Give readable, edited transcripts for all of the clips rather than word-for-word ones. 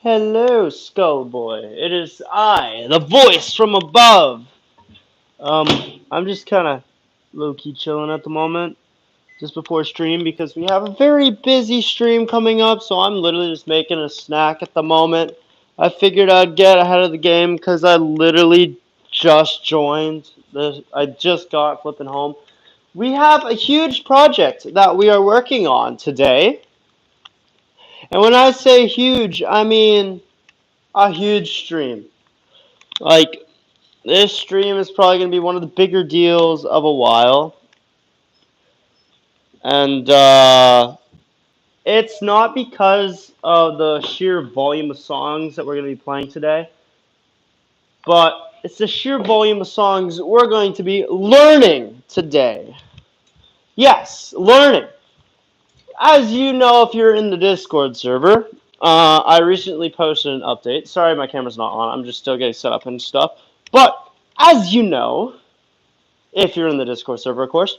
Hello, Skullboy. It is I, the voice from above. I'm just kind of low-key chilling at the moment, just before stream, because we have a very busy stream coming up, so I'm literally just making a snack at the moment. I figured I'd get ahead of the game, because I literally just joined. I just got flipping home. We have a huge project that we are working on today. And when I say huge, I mean a huge stream. Like, this stream is probably going to be one of the bigger deals of a while. And it's not because of the sheer volume of songs that we're going to be playing today, but it's the sheer volume of songs we're going to be learning today. Yes, learning. As you know, if you're in the Discord server, I recently posted an update. Sorry, my camera's not on. I'm just still getting set up and stuff. But as you know, if you're in the Discord server, of course,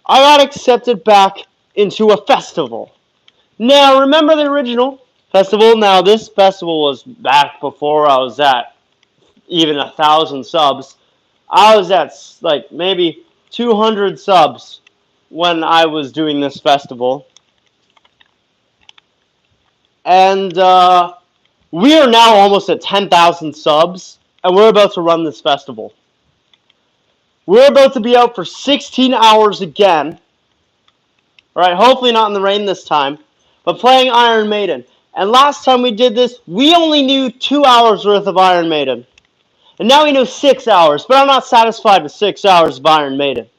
I got accepted back into a festival. Now, remember the original festival? Now, this festival was back before I was at even 1,000 subs. I was at like maybe 200 subs when I was doing this festival. And we are now almost at 10,000 subs, and we're about to run this festival. We're about to be out for 16 hours again. Alright, hopefully not in the rain this time, but playing Iron Maiden. And last time we did this, we only knew 2 hours worth of Iron Maiden. And now we know 6 hours, but I'm not satisfied with 6 hours of Iron Maiden.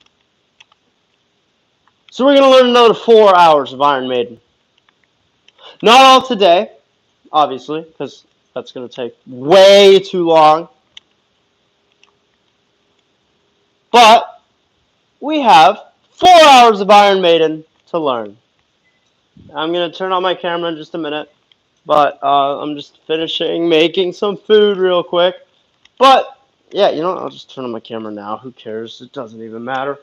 So we're going to learn another 4 hours of Iron Maiden. Not all today, obviously, because that's going to take way too long. But we have 4 hours of Iron Maiden to learn. I'm going to turn on my camera in just a minute. But I'm just finishing making some food real quick. But, yeah, you know what? I'll just turn on my camera now. Who cares? It doesn't even matter.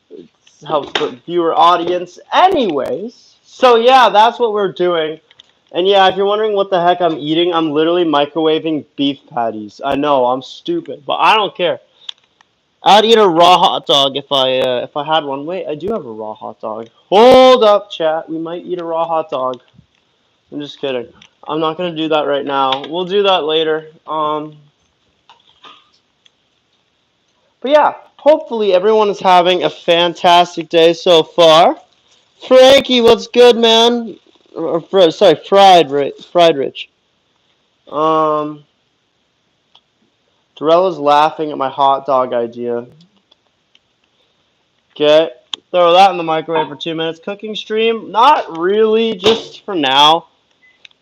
It helps the viewer audience anyways. So, yeah, that's what we're doing. And, yeah, if you're wondering what the heck I'm eating, I'm literally microwaving beef patties. I know, I'm stupid, but I don't care. I'd eat a raw hot dog if I had one. Wait, I do have a raw hot dog. Hold up, chat. We might eat a raw hot dog. I'm just kidding. I'm not going to do that right now. We'll do that later. But yeah, hopefully everyone is having a fantastic day so far. Frankie, what's good, man? Sorry, Fried Rich. Dorella's laughing at my hot dog idea. Okay, throw that in the microwave for 2 minutes. Cooking stream? Not really, just for now.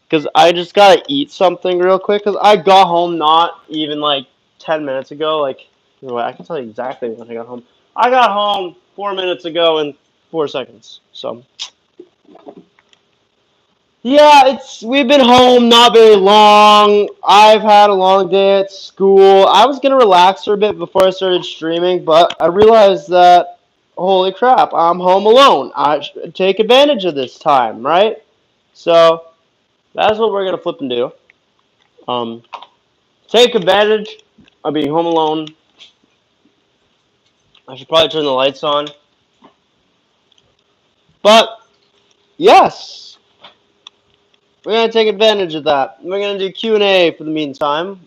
Because I just gotta eat something real quick. Because I got home not even like 10 minutes ago. Like, you know what, I can tell you exactly when I got home. I got home 4 minutes ago in 4 seconds. So, yeah, we've been home not very long. I've had a long day at school. I was gonna relax for a bit before I started streaming, but I realized that, holy crap, I'm home alone. I should take advantage of this time, right? So, that's what we're gonna flip and do. Take advantage of being home alone. I should probably turn the lights on. But, yes, we're going to take advantage of that. We're going to do Q&A for the meantime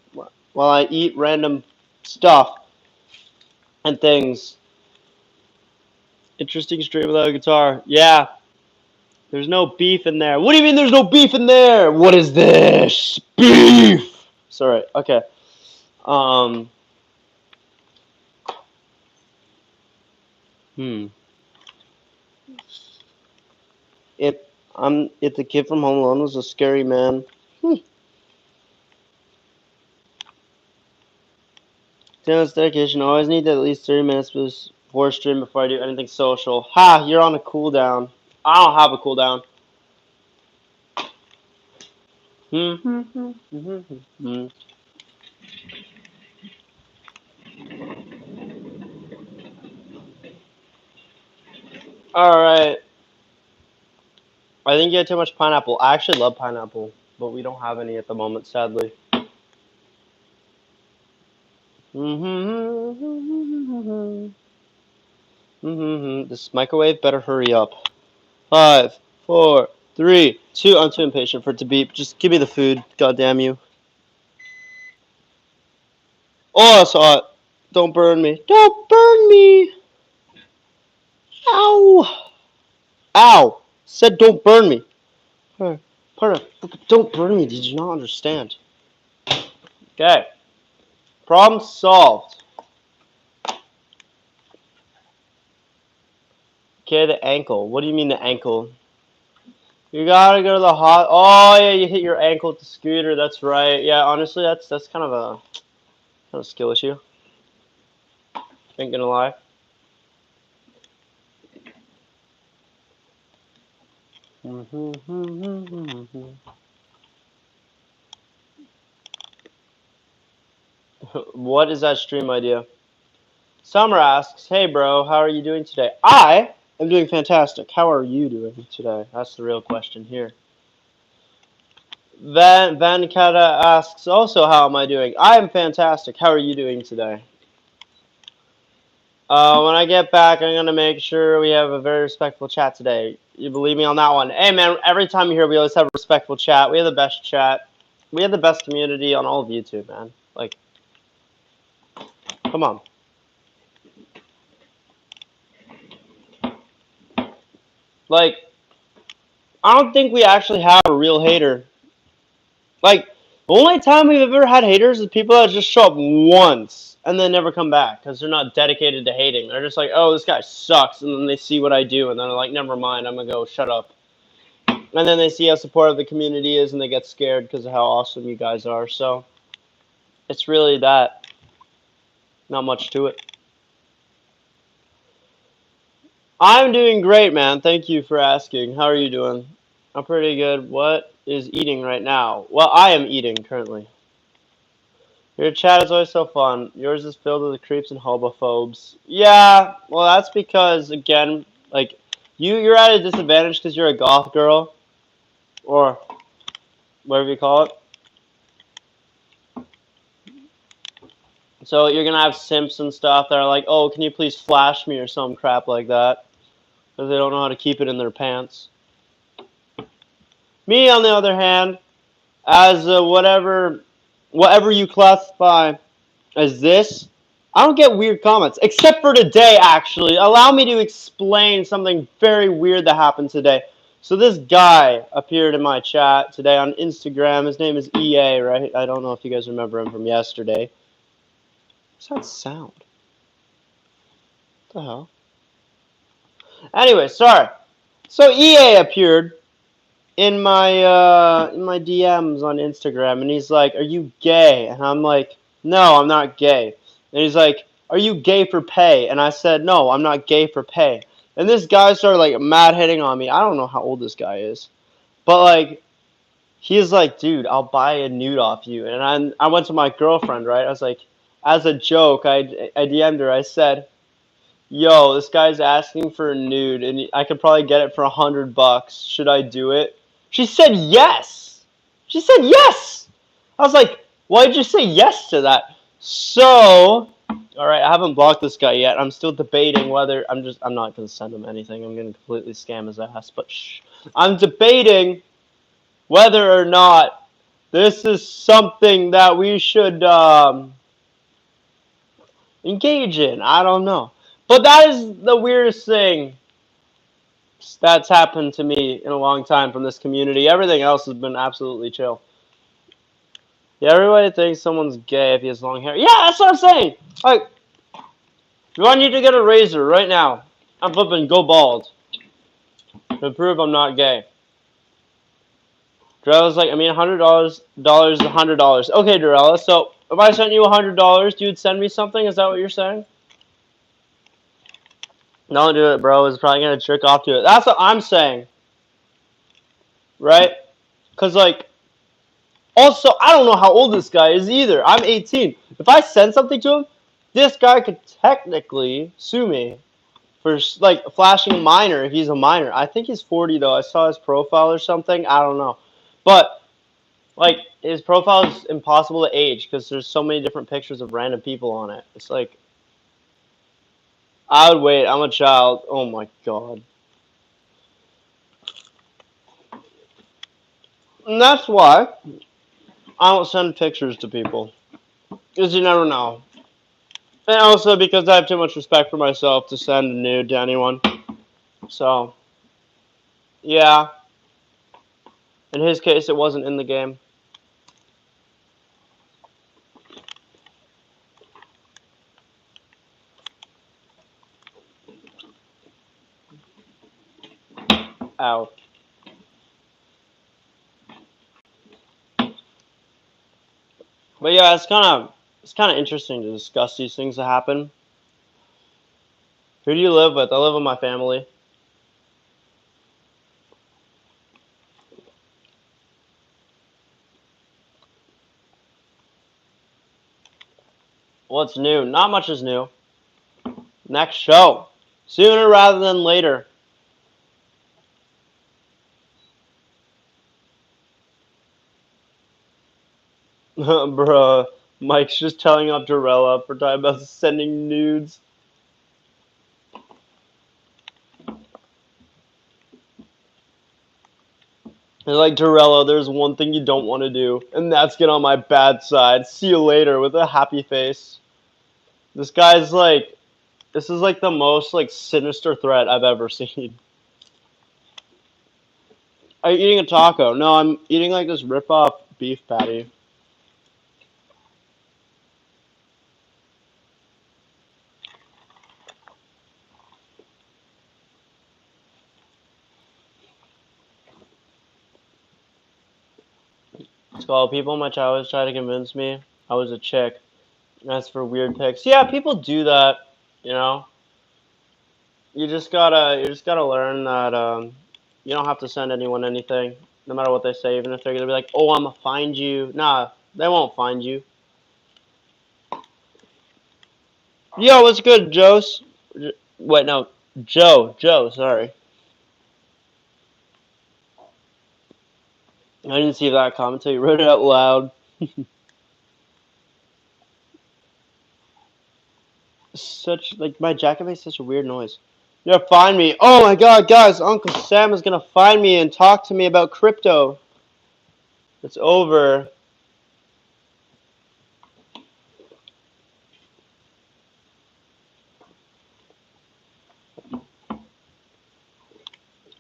while I eat random stuff and things. Interesting stream without a guitar. Yeah, there's no beef in there. What do you mean there's no beef in there? What is this? Beef! Sorry, okay. If the kid from Home Alone was a scary man. Tennis dedication. Always need at least 30 minutes before stream before I do anything social. Ha! You're on a cooldown. I don't have a cooldown. Alright. I think you had too much pineapple. I actually love pineapple. but we don't have any at the moment, sadly. This microwave better hurry up. 5, 4, 3, 2. I'm too impatient for it to beep. Just give me the food. God damn you. Oh, I saw it. Don't burn me. Don't burn me. Ow. Ow. Said don't burn me. Part of don't burn me. Did you not understand? Okay. Problem solved. Okay, the ankle. What do you mean the ankle? You gotta go to the hot. Oh yeah, you hit your ankle with the scooter. That's right. Yeah, honestly, that's kind of a skill issue. Ain't gonna lie. What is that stream idea? Summer asks, "Hey bro, how are you doing today?" I am doing fantastic. How are you doing today? That's the real question here. Van Kata asks also, "How am I doing?" I am fantastic. How are you doing today? When I get back, I'm gonna make sure we have a very respectful chat today. You believe me on that one? Hey man, every time you're here, we always have a respectful chat. We have the best chat. We have the best community on all of YouTube, man. Like, come on. Like, I don't think we actually have a real hater. Like, the only time we've ever had haters is people that just show up once and then never come back because they're not dedicated to hating. They're just like, oh, this guy sucks, and then they see what I do, and then they're like, never mind, I'm gonna go shut up. And then they see how supportive the community is, and they get scared because of how awesome you guys are. So, it's really that. Not much to it. I'm doing great, man. Thank you for asking. How are you doing? I'm pretty good. What is eating right now? Well, I am eating currently. Your chat is always so fun. Yours is filled with the creeps and homophobes. Yeah, well, that's because, again, like, you're at a disadvantage because you're a goth girl, or whatever you call it. So you're gonna have simps and stuff that are like, oh, can you please flash me or some crap like that, because they don't know how to keep it in their pants. Me, on the other hand, as whatever you classify as this, I don't get weird comments, except for today, actually. Allow me to explain something very weird that happened today. So this guy appeared in my chat today on Instagram. His name is EA, right? I don't know if you guys remember him from yesterday. What's that sound? What the hell? Anyway, sorry. So EA appeared in my DMs on Instagram, and he's like, "Are you gay?" And I'm like, "No, I'm not gay." And he's like, "Are you gay for pay?" And I said, "No, I'm not gay for pay." And this guy started like mad hitting on me. I don't know how old this guy is, but like, he's like, "Dude, I'll buy a nude off you." And I went to my girlfriend, right? I was like, as a joke, I DM'd her. I said, "Yo, this guy's asking for a nude, and I could probably get it for $100. Should I do it?" She said yes. She said yes. I was like, why did you say yes to that? So, all right, I haven't blocked this guy yet. I'm still debating whether I'm not gonna send him anything. I'm gonna completely scam his ass. But shh, I'm debating whether or not this is something that we should engage in. I don't know. But that is the weirdest thing that's happened to me in a long time from this community. Everything else has been absolutely chill. Yeah, everybody thinks someone's gay if he has long hair. Yeah, that's what I'm saying. Like, do I need to get a razor right now? I'm flipping go bald to prove I'm not gay. Dorella's like, I mean, $100 is $100. Okay, Dorella. So if I sent you $100, you'd send me something. Is that what you're saying? Don't do it, bro. It's probably gonna trick off to it. That's what I'm saying, right? Cause like, also, I don't know how old this guy is either. I'm 18. If I send something to him, this guy could technically sue me for like flashing a minor if he's a minor. I think he's 40 though. I saw his profile or something. I don't know, but Like, his profile is impossible to age because there's so many different pictures of random people on it. It's like, I would wait. I'm a child. Oh my god. And that's why I don't send pictures to people. Because you never know. And also because I have too much respect for myself to send a nude to anyone. So, yeah. In his case, it wasn't in the game. Ow. But yeah, it's kind of interesting to discuss these things that happen. Who do you live with? I live with my family. What's new? Not much is new. Next show. Sooner rather than later. Bruh. Mike's just telling Abdurella for talking about sending nudes. And like, Durella, there's one thing you don't want to do, and that's get on my bad side. See you later with a happy face. This guy's like, this is like the most like sinister threat I've ever seen. Are you eating a taco? No, I'm eating like this rip-off beef patty. It's called people in my childhood try to convince me I was a chick. That's for weird pics. Yeah, people do that. You know, you just gotta learn that you don't have to send anyone anything, no matter what they say, even if they're gonna be like, "Oh, I'm gonna find you." Nah, they won't find you. Yo, what's good, Joe's? Wait, no, Joe. Sorry, I didn't see that comment until you wrote it out loud. Such like my jacket makes such a weird noise. You're gonna find me. Oh my god, guys, Uncle Sam is gonna find me and talk to me about crypto. It's over.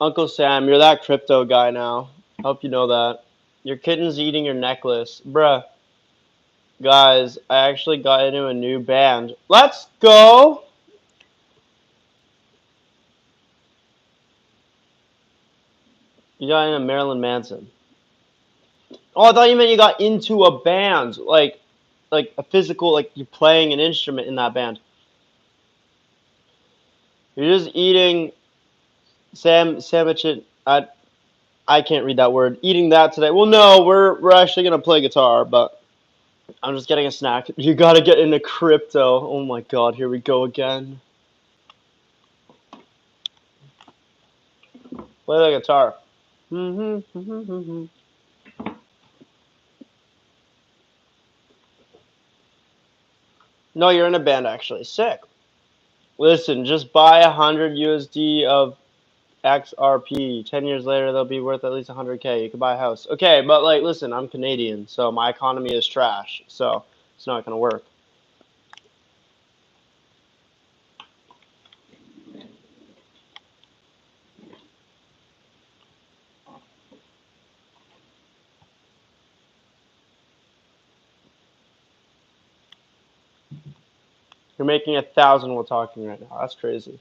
Uncle Sam, you're that crypto guy now. I hope you know that. Your kitten's eating your necklace. Bruh. Guys, I actually got into a new band. Let's go! You got into Marilyn Manson. Oh, I thought you meant you got into a band. Like a physical, like you're playing an instrument in that band. You're just eating sandwich. I can't read that word. Eating that today. Well, no, we're actually gonna play guitar, but I'm just getting a snack. You gotta get into crypto. Oh my god, here we go again. Play the guitar. No, you're in a band actually. Sick. Listen, just buy 100 USD of XRP. 10 years later, they'll be worth at least 100K. You could buy a house. Okay, but like, listen, I'm Canadian, so my economy is trash. So it's not gonna work. You're making 1,000 while talking right now. That's crazy.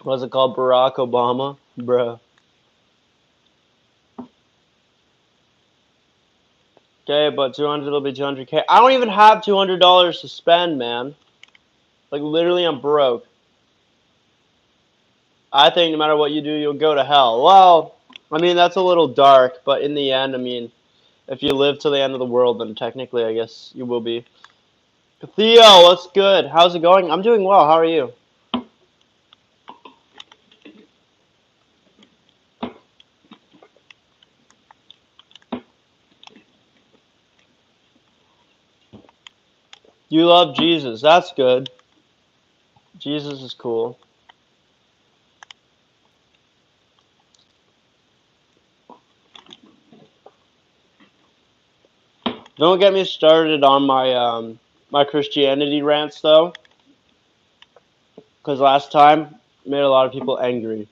What's it called? Barack Obama? Bruh. Okay, but 200 will be 200K. I don't even have $200 to spend, man. Like, literally, I'm broke. I think no matter what you do, you'll go to hell. Well, I mean, that's a little dark, but in the end, I mean, if you live till the end of the world, then technically, I guess you will be. Theo, what's good? How's it going? I'm doing well. How are you? You love Jesus. That's good. Jesus is cool. Don't get me started on my Christianity rants though, because last time made a lot of people angry.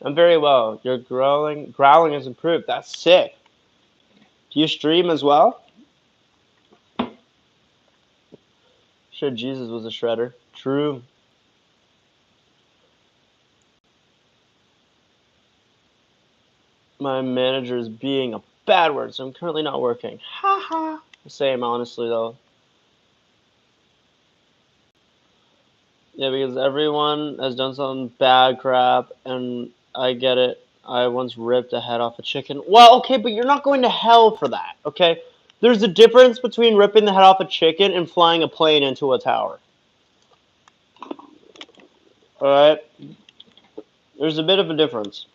I'm very well. Your growling has improved. That's sick. Do you stream as well? Sure, Jesus was a shredder. True. My manager is being a bad word, so I'm currently not working. Ha ha. Same, honestly though. Yeah, because everyone has done some bad crap, and I get it. I once ripped a head off a chicken. Well, okay, but you're not going to hell for that, okay? There's a difference between ripping the head off a chicken and flying a plane into a tower. Alright? There's a bit of a difference.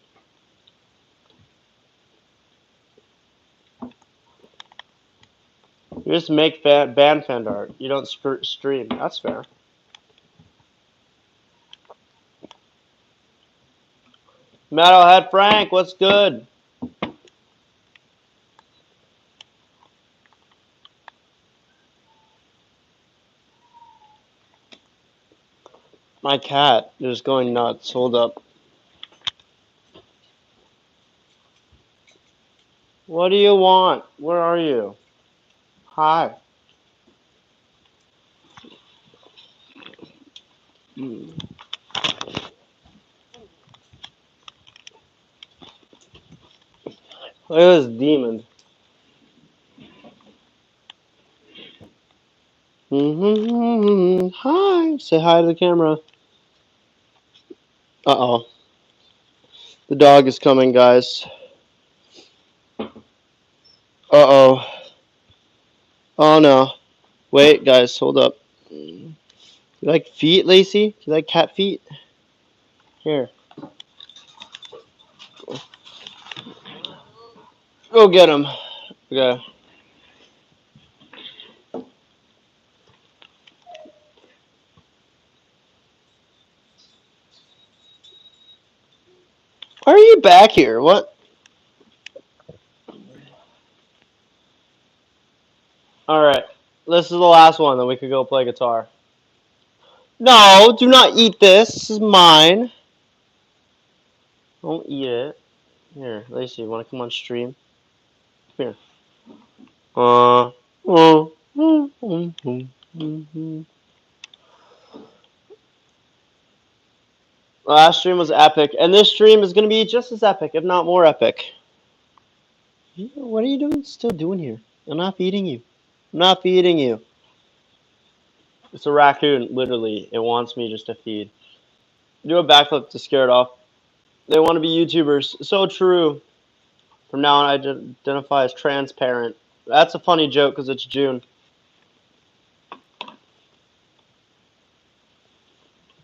You just make band fan art. You don't stream. That's fair. Metalhead Frank, what's good? My cat is going nuts. Hold up. What do you want? Where are you? Hi. Mm. Look at this demon. Hi. Say hi to the camera. Uh-oh. The dog is coming, guys. Uh-oh. Oh, no. Wait, guys. Hold up. You like feet, Lacey? You like cat feet? Here. Go get him. Okay. Why are you back here? What? Alright. This is the last one, then we could go play guitar. No, do not eat this. This is mine. Don't eat it. Here, Lacey, you want to come on stream? Here. Uh, uh, uh, uh, uh. Last stream was epic, and this stream is going to be just as epic, if not more epic. What are you doing? Still doing here? I'm not feeding you. I'm not feeding you. It's a raccoon, literally. It wants me just to feed. Do a backflip to scare it off. They want to be YouTubers. So true. From now on, I identify as transparent. That's a funny joke because it's June.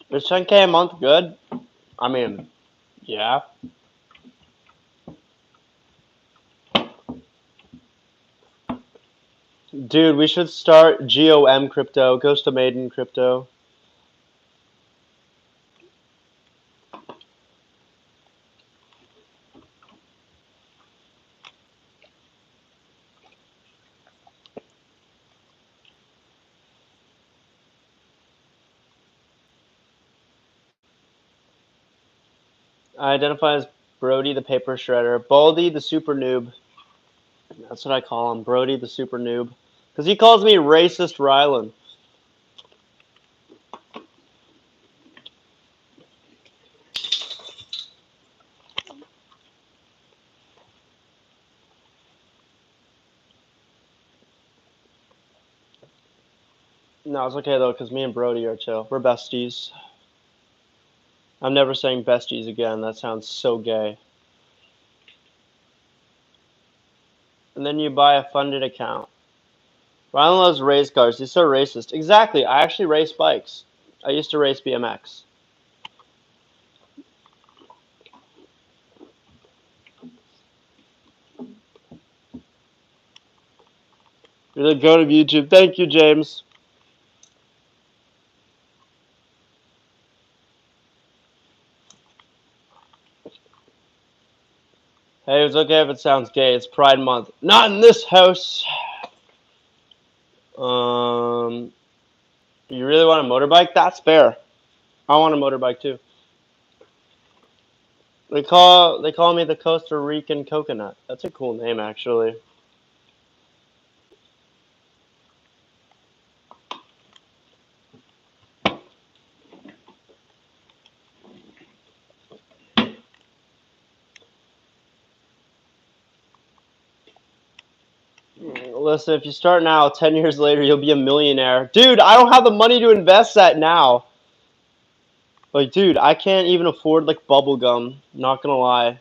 Is 10K a month good? I mean, yeah. Dude, we should start GOM crypto, Ghost of Maiden crypto. I identify as Brody the paper shredder. Baldy the super noob. That's what I call him, Brody the super noob. Because he calls me racist Rylan. No, it's okay though, because me and Brody are chill. We're besties. I'm never saying besties again. That sounds so gay. and then you buy a funded account. Ryan loves race cars. He's so racist. Exactly. I actually race bikes. I used to race BMX. You're the goat of YouTube. Thank you, James. Hey, it's okay if it sounds gay. It's Pride Month. Not in this house. You really want a motorbike? That's fair. I want a motorbike too. They call me the Costa Rican coconut. That's a cool name, actually. Listen, if you start now, 10 years later, you'll be a millionaire. Dude, I don't have the money to invest that now. Like, dude, I can't even afford, like, bubble gum. Not gonna lie.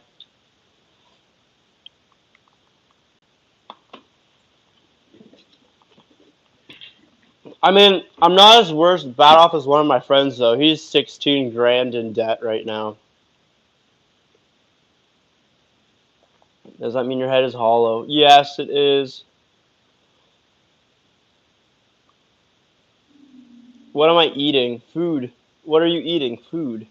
I mean, I'm not as bad off as one of my friends, though. He's 16 grand in debt right now. Does that mean your head is hollow? Yes, it is. What am I eating? Food. What are you eating? Food.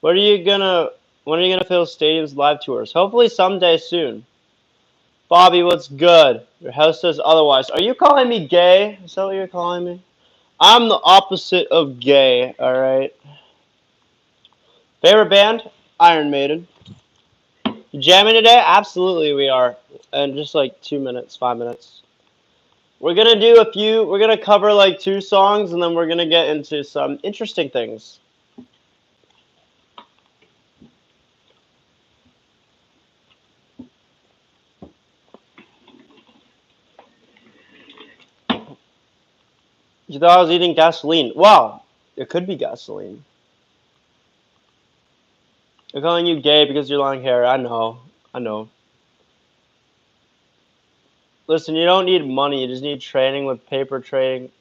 What are you gonna? When are you gonna fill stadiums live tours? Hopefully someday soon. Bobby, what's good? Your house says otherwise. Are you calling me gay? Is that what you're calling me? I'm the opposite of gay. All right. Favorite band? Iron Maiden. You jamming today? Absolutely, we are. And just like 2 minutes, 5 minutes. We're gonna do a few. We're gonna cover like two songs, and then we're gonna get into some interesting things. You thought I was eating gasoline? Wow, it could be gasoline. They're calling you gay because you're long hair. I know. I know. Listen, you don't need money. You just need training with paper trading.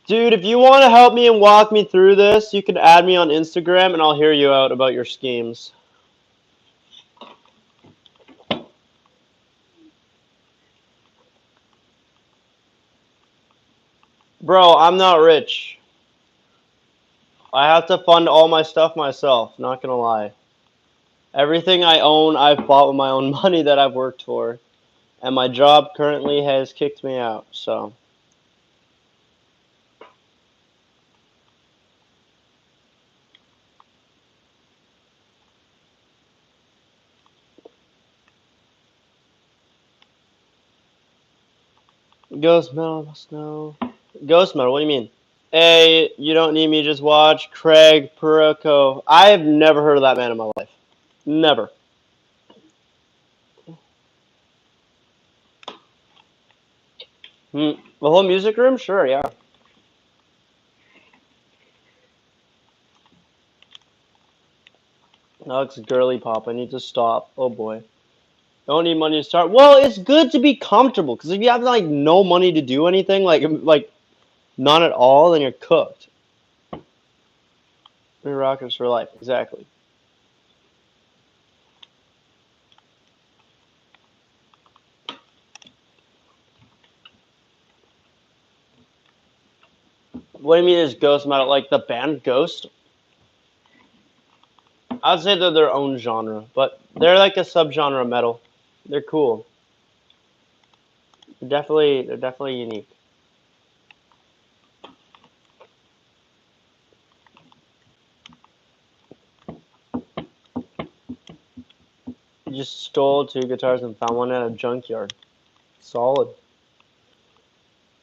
Dude, if you want to help me and walk me through this, you can add me on Instagram and I'll hear you out about your schemes. Bro, I'm not rich. I have to fund all my stuff myself, not gonna lie. Everything I own, I've bought with my own money that I've worked for. And my job currently has kicked me out, so. Ghost Metal, Snow. Ghost Metal, what do you mean? Hey, you don't need me, just watch Craig Perrico. I have never heard of that man in my life. Never. The whole music room? Sure, yeah. Alex girly pop. I need to stop. Oh boy. Don't need money to start. Well, it's good to be comfortable because if you have like no money to do anything, like none at all, then you're cooked. You're rockers for life. Exactly. What do you mean is ghost metal? Like the band Ghost? I'd say they're their own genre, but they're like a subgenre of metal. They're cool. They're definitely unique. You just stole two guitars and found one at a junkyard. Solid.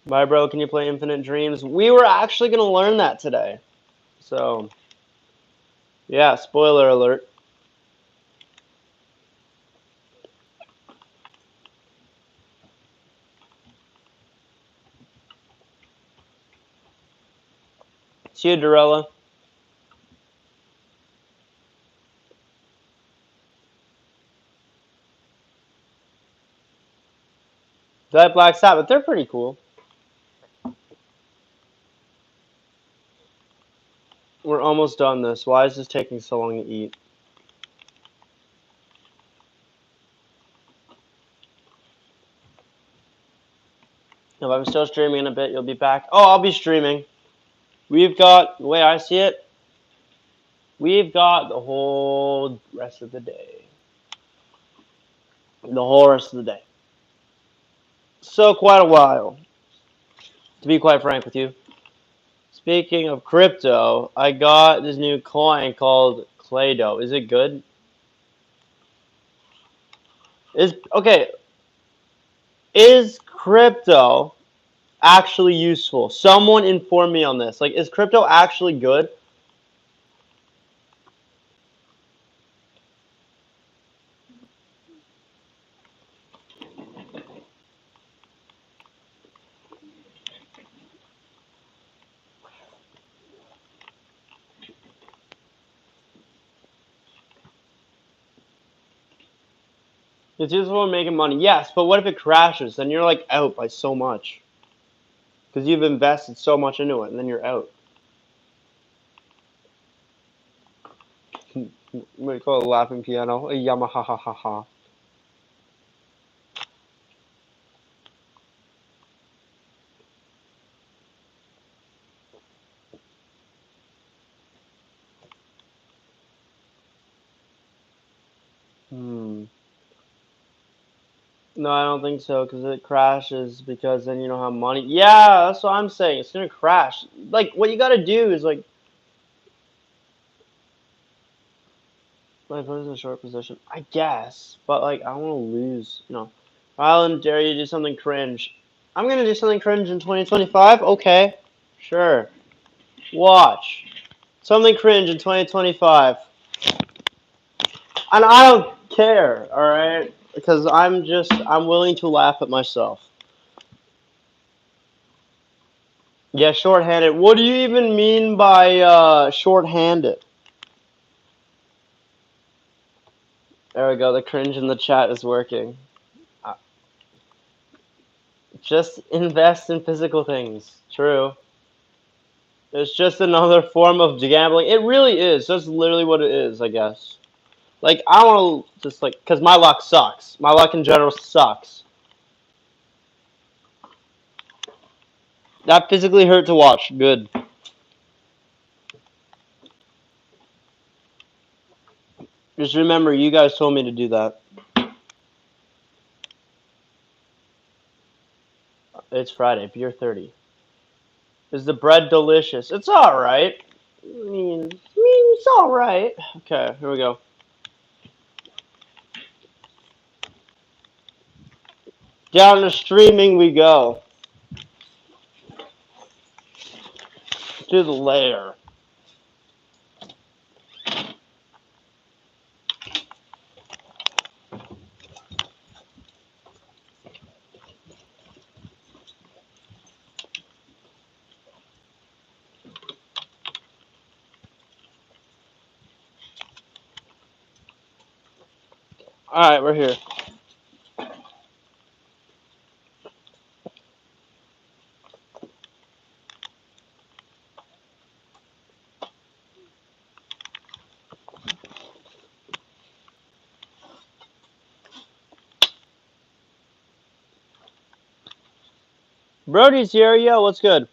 Bye, bro. Can you play Infinite Dreams? We were actually gonna learn that today. So, yeah. Spoiler alert. See you, Dorella. I like Black Sabbath. They're pretty cool. We're almost done this. Why is this taking so long to eat? If I'm still streaming in a bit, you'll be back. Oh, I'll be streaming. We've got, the way I see it, we've got the whole rest of the day. The whole rest of the day. So, quite a while, to be quite frank with you. Speaking of crypto, I got this new coin called Clado. Is it good? Is crypto actually useful? Someone inform me on this. Like, is crypto actually good? It's useful in making money. Yes, but what if it crashes? Then you're like out by so much. Because you've invested so much into it, and then you're out. We call it a laughing piano. A Yamaha ha ha ha. Hmm. No, I don't think so, because it crashes, because then you don't have money. Yeah, that's what I'm saying. It's gonna crash. Like, what you gotta do is, like, put it in a short position. I guess, but, like, I don't want to lose, you know. I'll dare you to do something cringe. I'm gonna do something cringe in 2025? Okay. Sure. Watch. Something cringe in 2025. And I don't care, alright? Because I'm willing to laugh at myself. Yeah, shorthanded. What do you even mean by shorthanded? There we go. The cringe in the chat is working. Uh, Just invest in physical things. True. It's just another form of gambling. It really is. That's literally what it is, I guess. Like, I want to just, like, because my luck sucks. My luck in general sucks. That physically hurt to watch. Good. Just remember, you guys told me to do that. It's Friday. Beer 30. Is the bread delicious? It's alright. I mean, it's alright. Okay, here we go. Down to streaming we go. To the lair. Alright, we're here. Brody's here. Yo, what's good?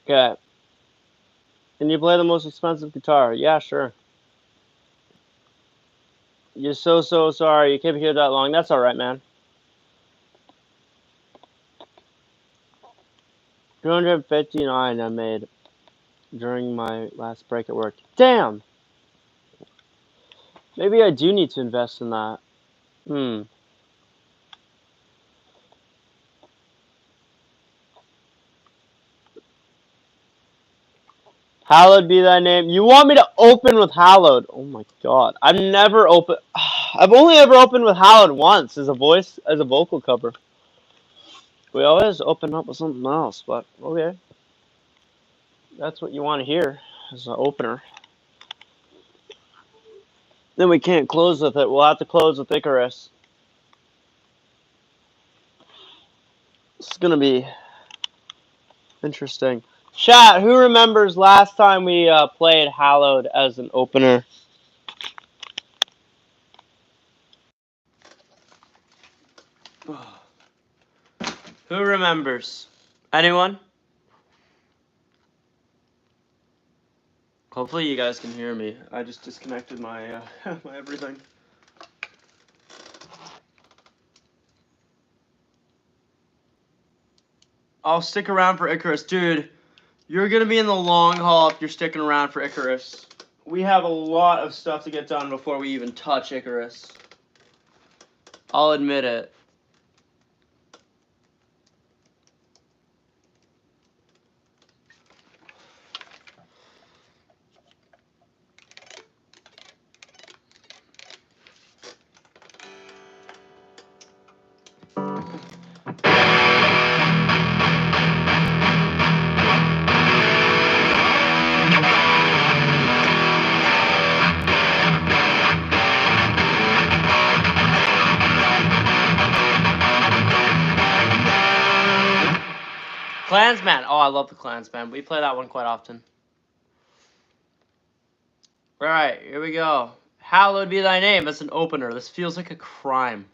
Okay. Can you play the most expensive guitar? Yeah, sure. You're so sorry. You can't be here that long. That's alright, man. 259 I made during my last break at work. Damn! Maybe I do need to invest in that. Hallowed be thy name. You want me to open with Hallowed? Oh my god. I've never opened. I've only ever opened with Hallowed once as a vocal cover. We always open up with something else, but okay. That's what you want to hear as an opener. Then we can't close with it. We'll have to close with Icarus. This is gonna be interesting. Chat, who remembers last time we played Hallowed as an opener? Who remembers? Anyone? Hopefully you guys can hear me. I just disconnected my my everything. I'll stick around for Icarus. Dude, you're gonna be in the long haul if you're sticking around for Icarus. We have a lot of stuff to get done before we even touch Icarus. I'll admit it. Clansman. Oh, I love the Clansman. We play that one quite often. Alright, here we go. Hallowed be thy name. That's an opener. This feels like a crime.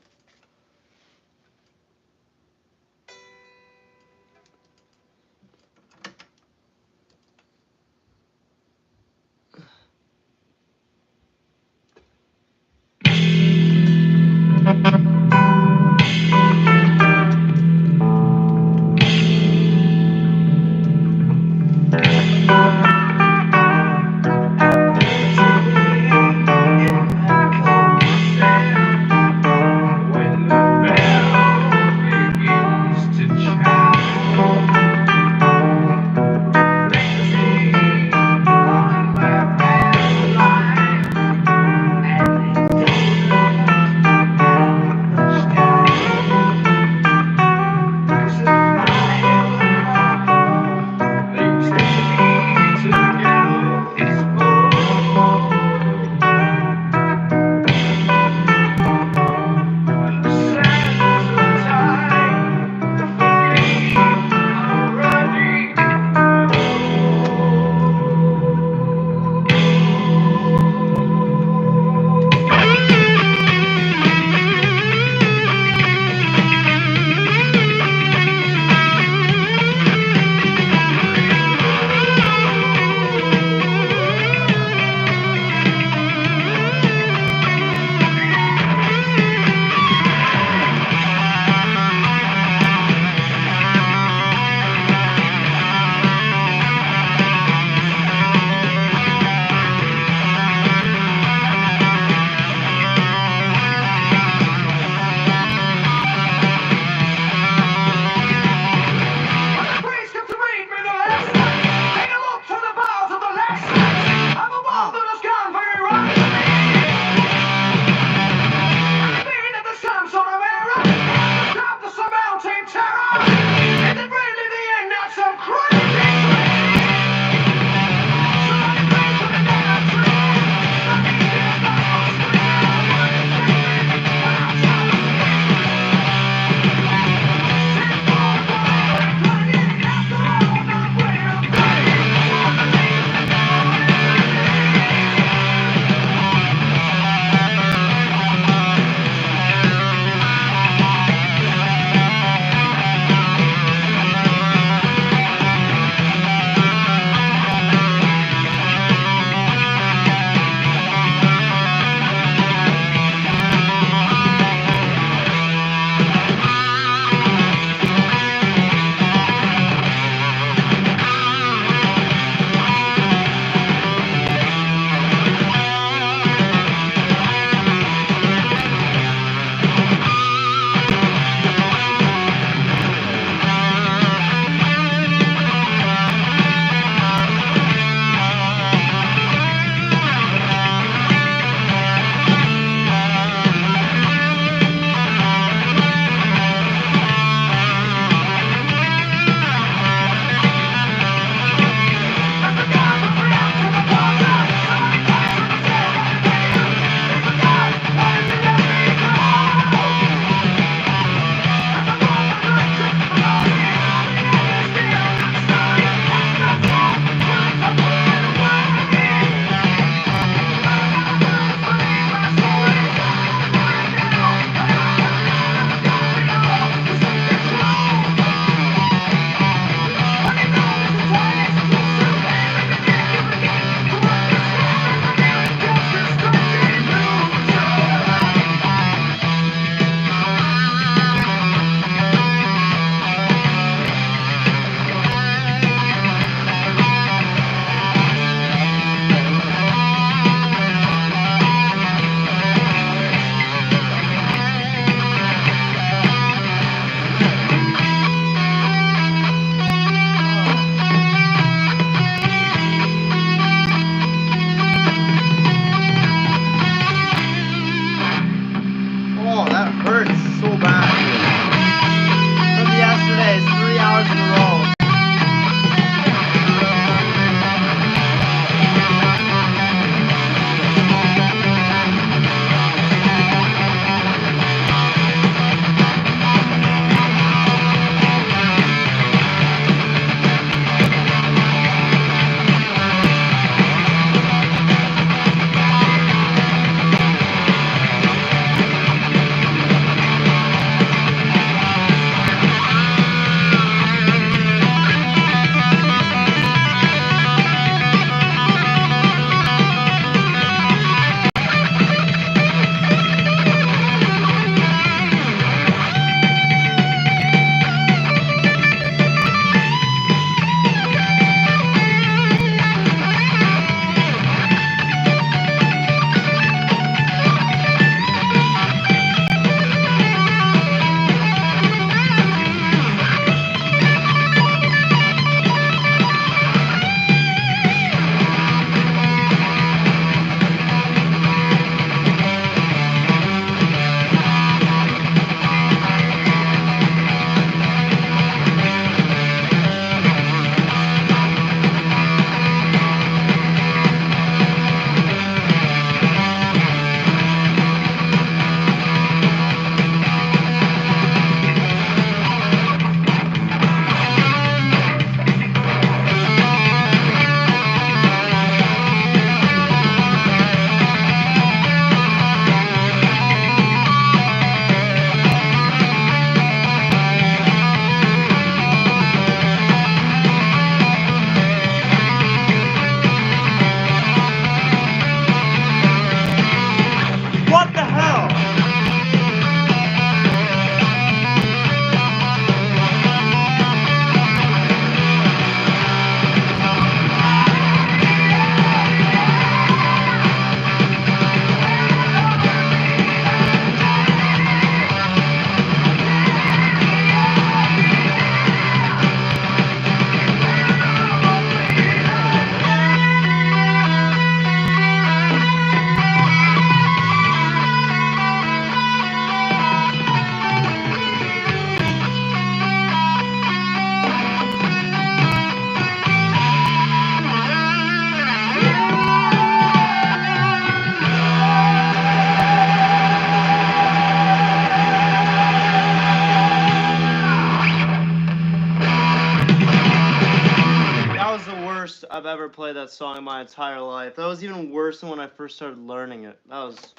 never played that song in my entire life. That was even worse than when I first started learning it. That was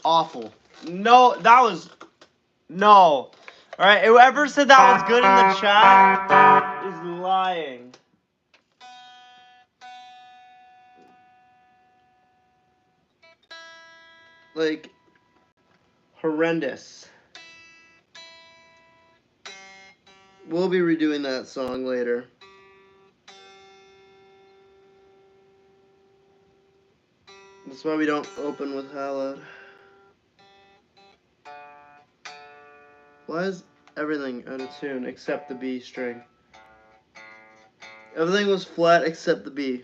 awful. No, that was... No. Alright, whoever said that was good in the chat is lying. Like, horrendous. We'll be redoing that song later. That's why we don't open with Hallowed. Why is everything out of tune except the B string? Everything was flat except the B.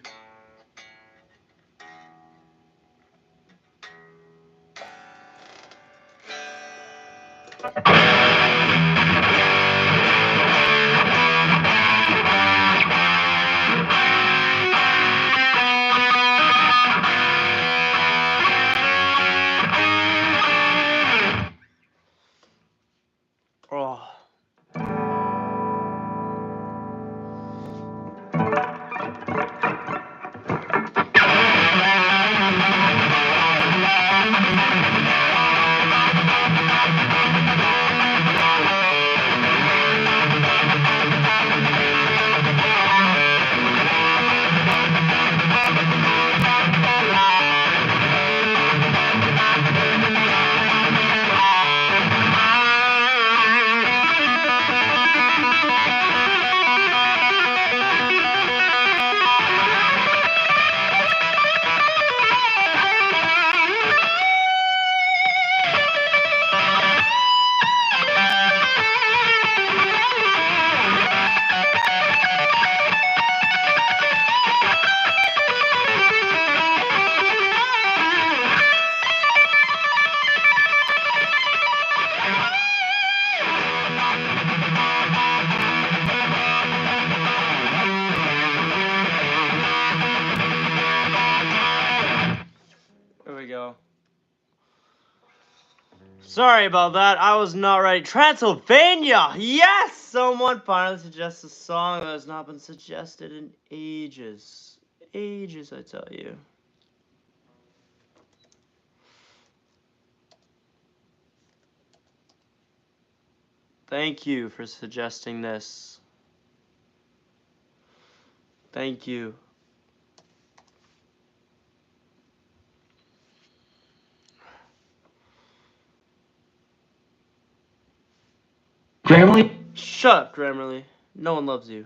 Oh. There we go. Sorry about that. I was not ready. Transylvania! Yes! Someone finally suggests a song that has not been suggested in ages. Ages, I tell you. Thank you for suggesting this. Thank you. Grammarly? Shut up, Grammarly. No one loves you.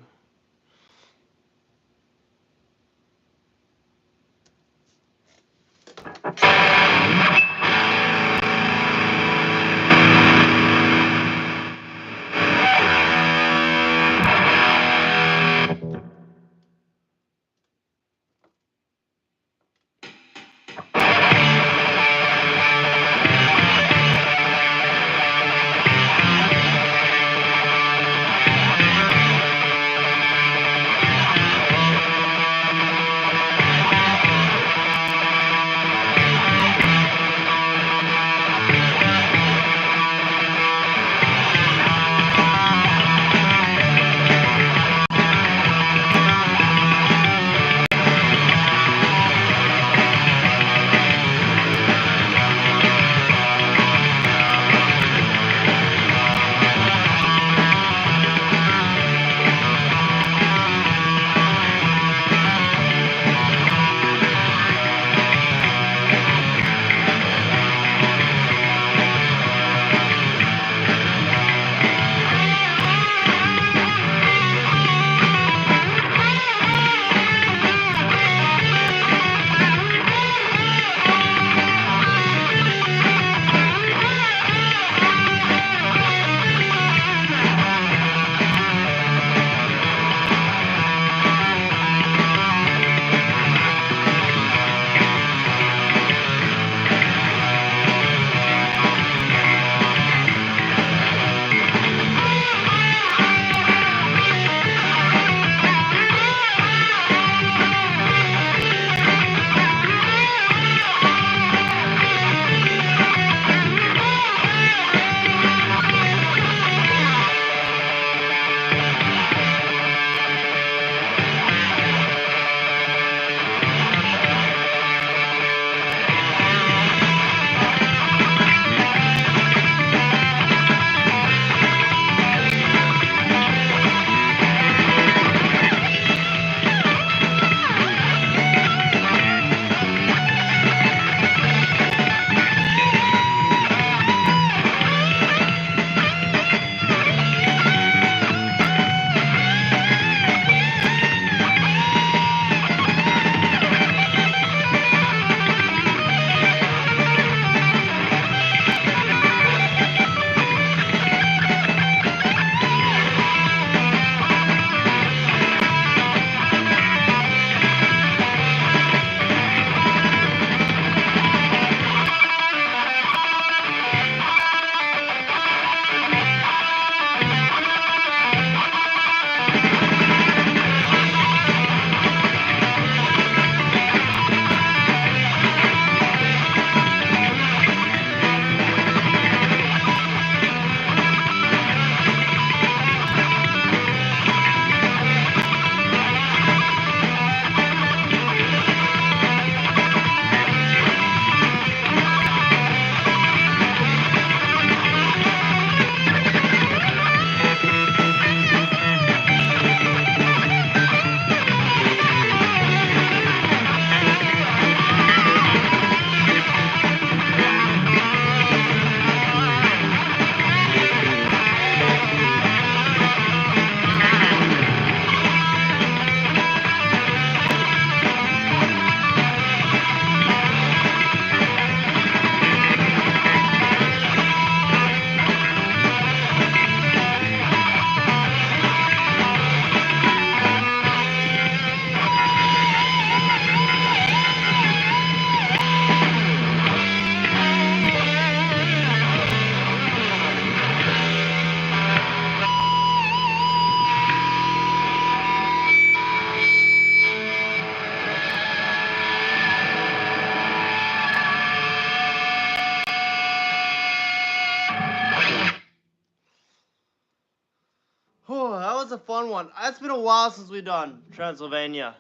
fun one. It's been a while since we've done Transylvania.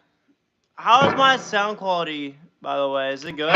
How is my sound quality, by the way? Is it good?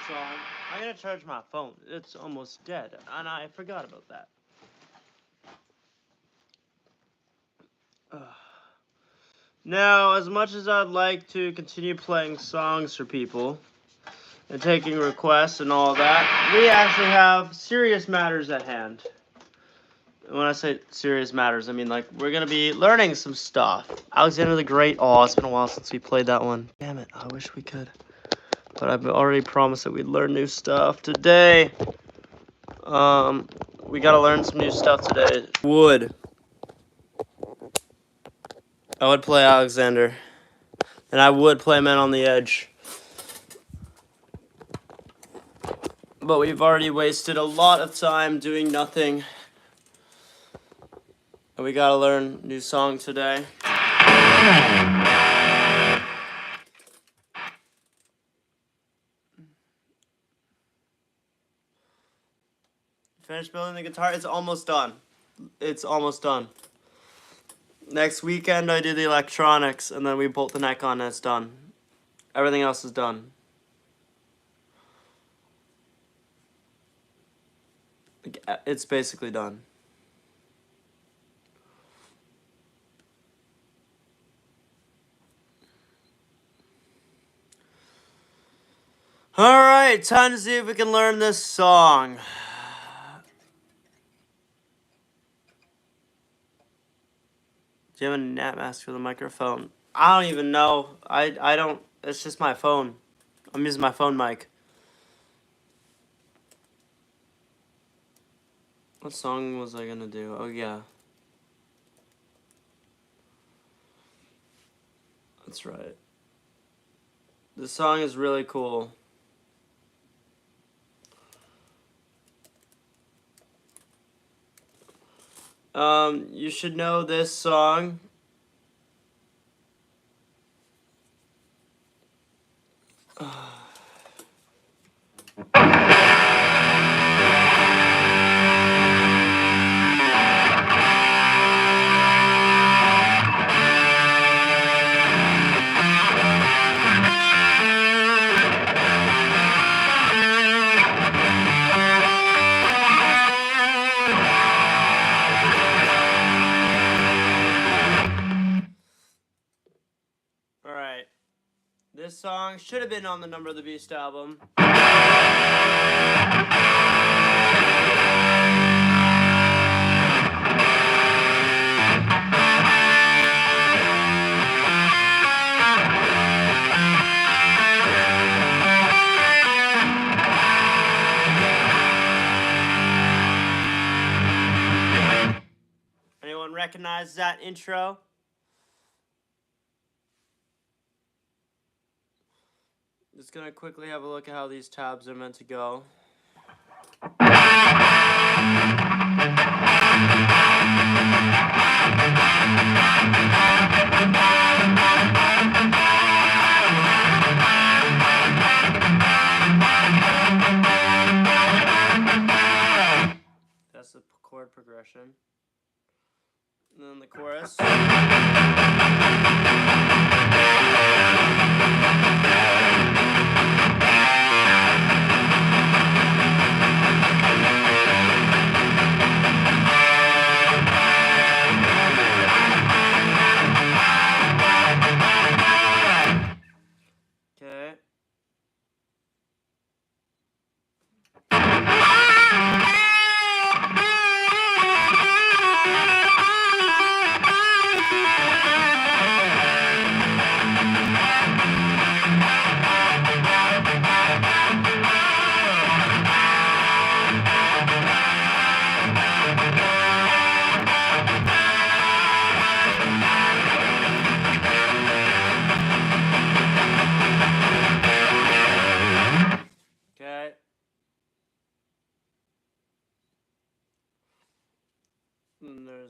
Song. I'm gonna charge my phone. It's almost dead, and I forgot about that. Now, as much as I'd like to continue playing songs for people and taking requests and all that, we actually have serious matters at hand. And when I say serious matters, I mean like we're gonna be learning some stuff. Alexander the Great. Oh, it's been a while since we played that one. Damn it! I wish we could. But I've already promised that we'd learn new stuff today. We gotta learn some new stuff today. I would play Alexander. And I would play Men on the Edge. But we've already wasted a lot of time doing nothing. And we gotta learn a new song today. Finished building the guitar. It's almost done. It's almost done. Next weekend I do the electronics and then we bolt the neck on and it's done. Everything else is done. It's basically done. Alright, time to see if we can learn this song. Do you have a nap mask for the microphone? I don't even know. I don't. It's just my phone. I'm using my phone mic. What song was I gonna do? Oh, yeah. That's right. This song is really cool. You should know this song. Alright. This song should have been on the Number of the Beast album. Anyone recognize that intro? Just gonna quickly have a look at how these tabs are meant to go. That's the chord progression. And then the chorus.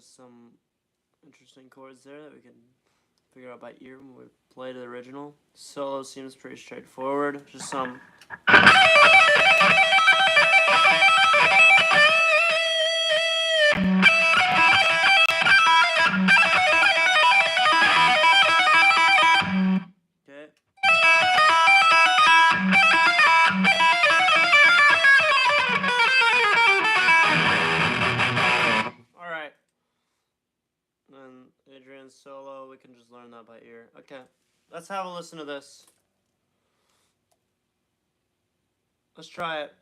there's some interesting chords there that we can figure out by ear when we play to the original. Solo seems pretty straightforward. Just some. Okay. Alright. Then Adrian's solo, we can just learn that by ear. Okay. Let's have a listen to this. Let's try it.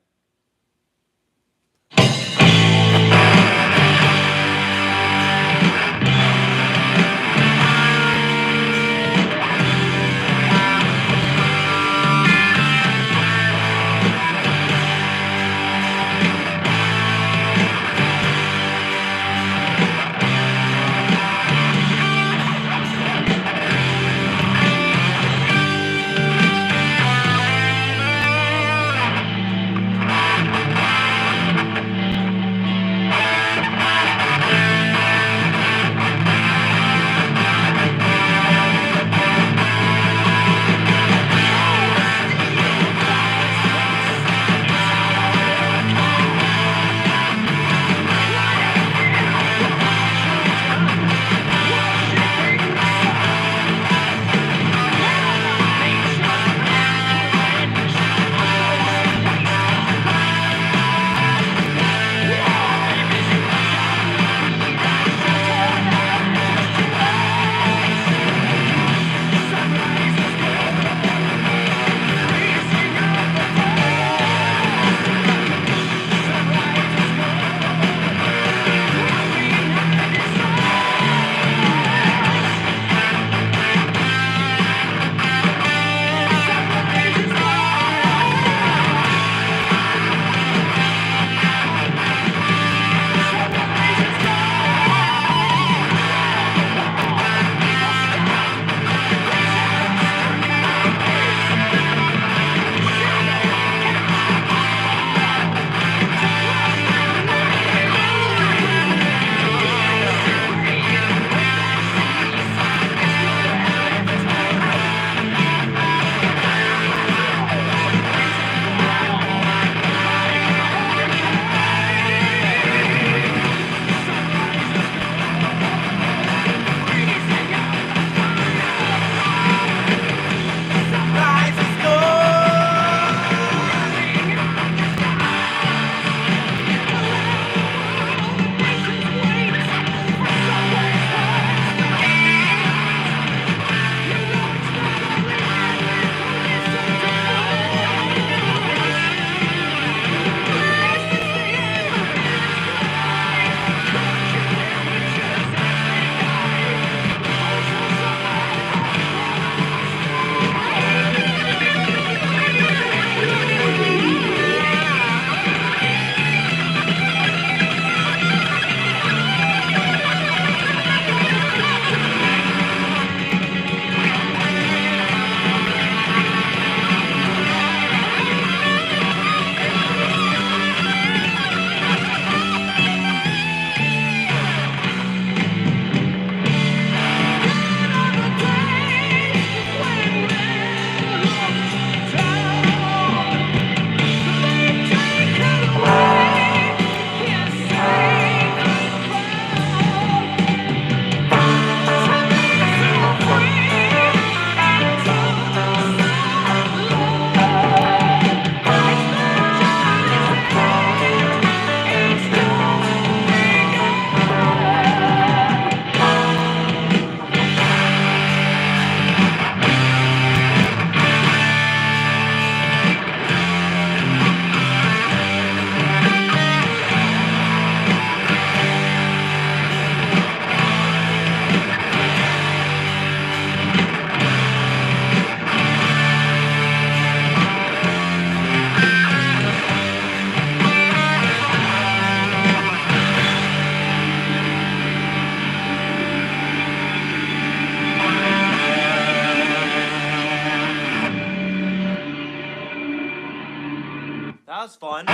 That was fun.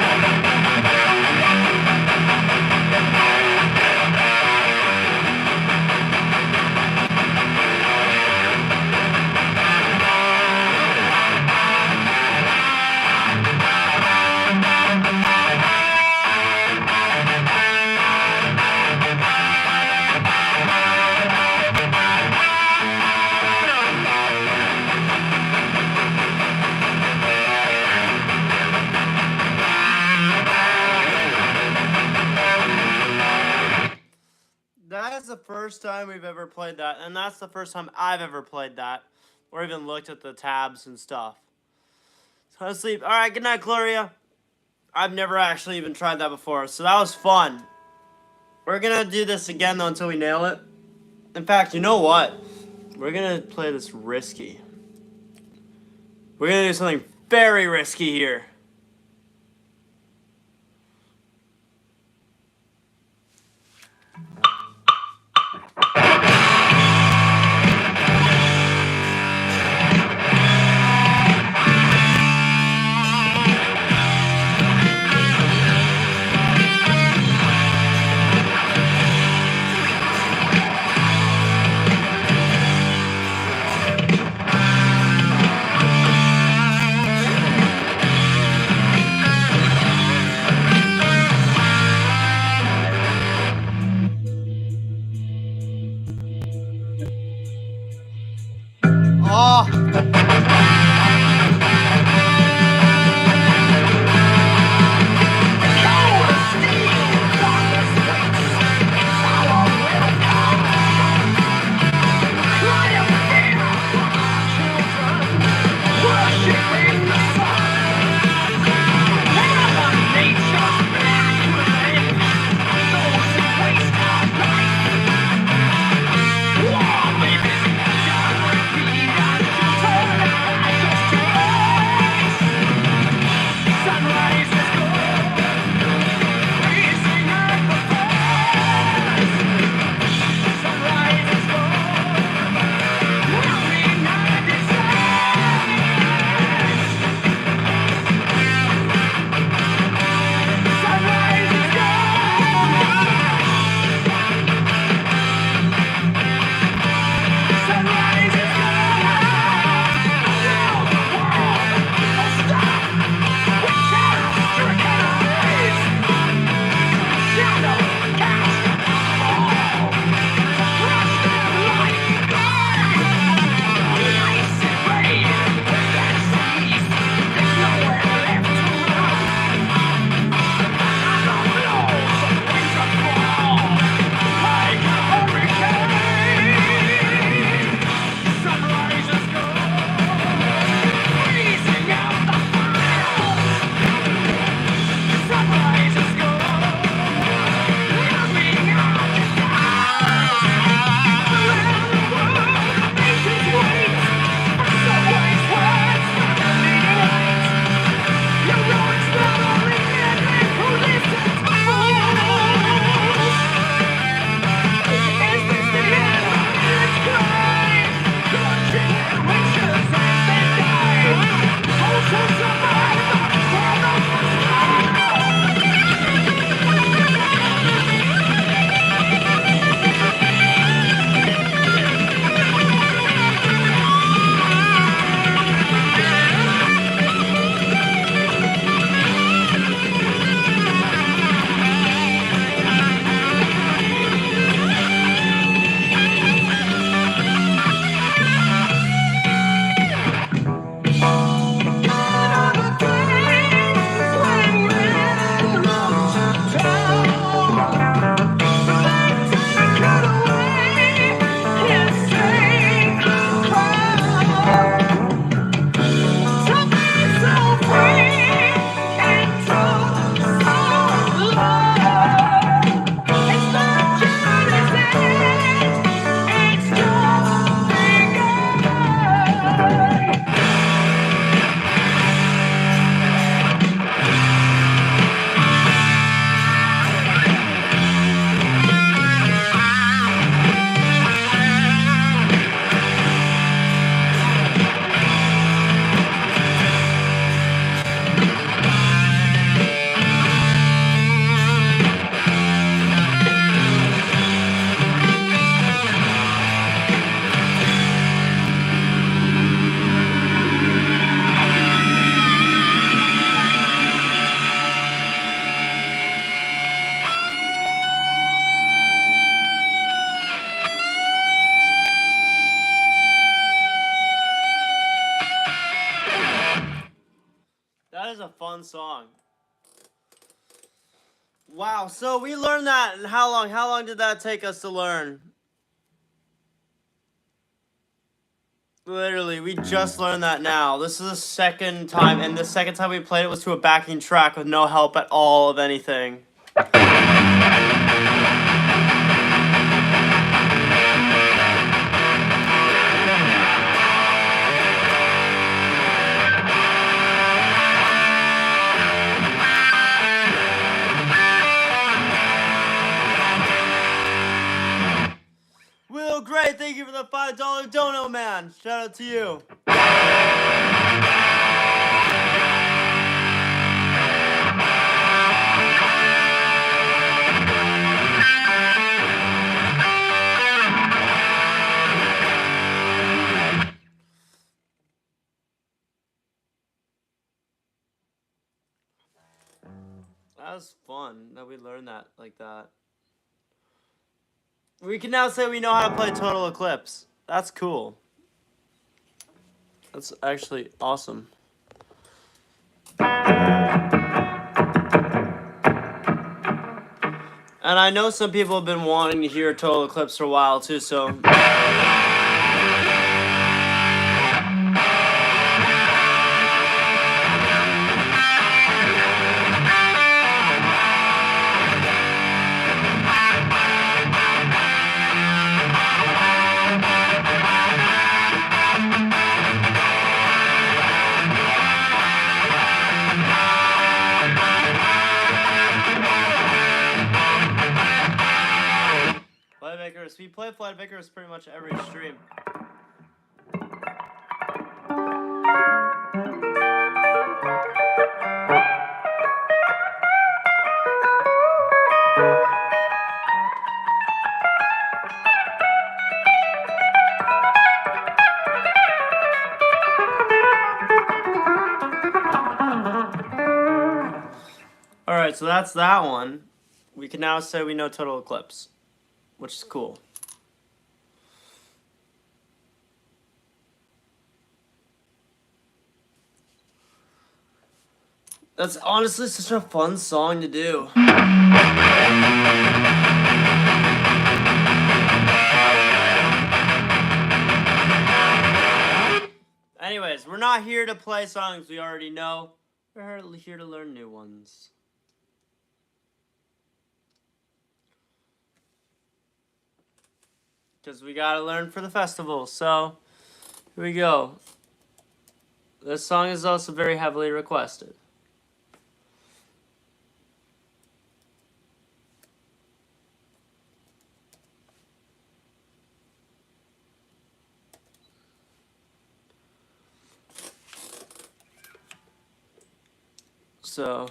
first time we've ever played that, and that's the first time I've ever played that, or even looked at the tabs and stuff. So let's sleep. All right, good night, Gloria. I've never actually even tried that before, so that was fun. We're gonna do this again though until we nail it. In fact, you know what? We're gonna play this risky. We're gonna do something very risky here. That is a fun song. Wow, so we learned that in how long? How long did that take us to learn? Literally, we just learned that now. This is the second time, and the second time we played it was to a backing track with no help at all of anything. Will, great, thank you for the $5 dono, man. Shout out to you. That was fun that we learned that like that. We can now say we know how to play Total Eclipse. That's cool. That's actually awesome. And I know some people have been wanting to hear Total Eclipse for a while too, so... We play Flight of Icarus pretty much every stream. Alright, so that's that one. We can now say we know Total Eclipse, which is cool. That's honestly such a fun song to do. Anyways, we're not here to play songs we already know. We're here to learn new ones. Because we gotta learn for the festival. So, here we go. This song is also very heavily requested. So,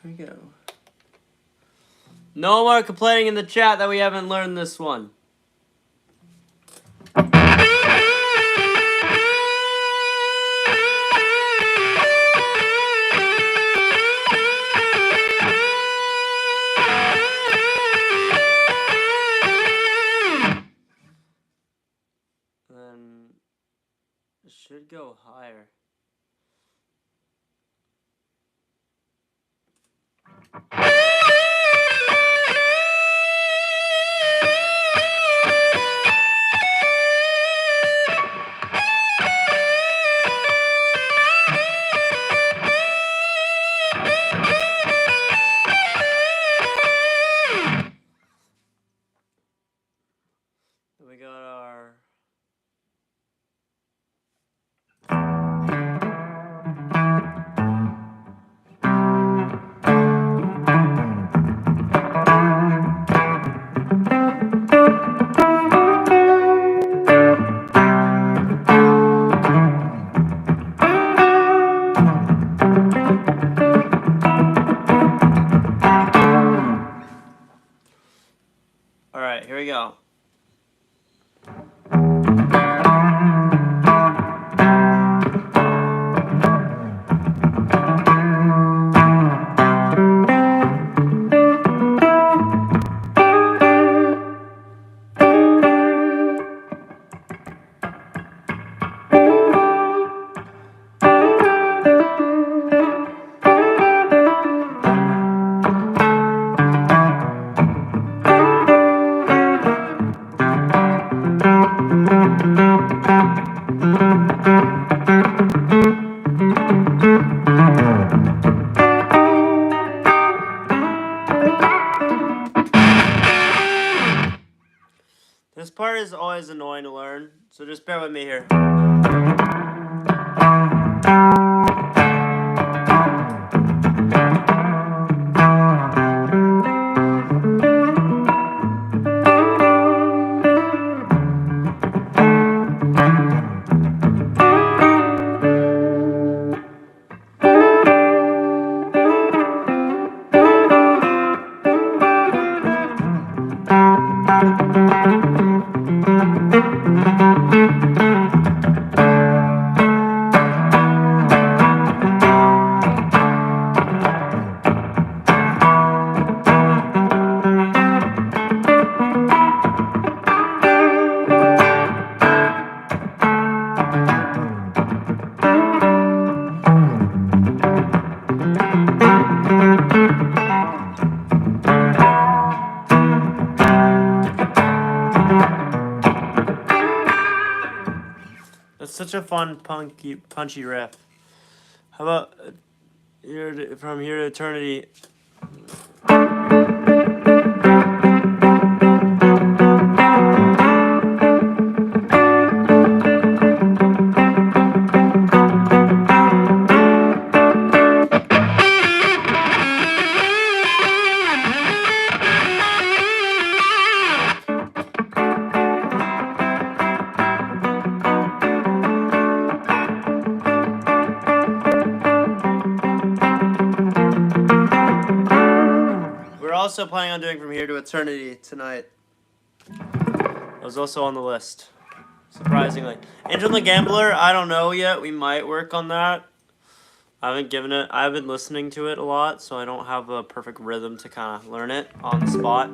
here we go. No more complaining in the chat that we haven't learned this one. Then it should go higher. We got our... This part is always annoying to learn, so just bear with me here. That's such a fun, punchy riff. How about From Here to Eternity? Also planning on doing From Here to Eternity tonight. That was also on the list, surprisingly. Angel and the Gambler, I don't know yet. We might work on that. I haven't been listening to it a lot, so I don't have a perfect rhythm to kind of learn it on the spot.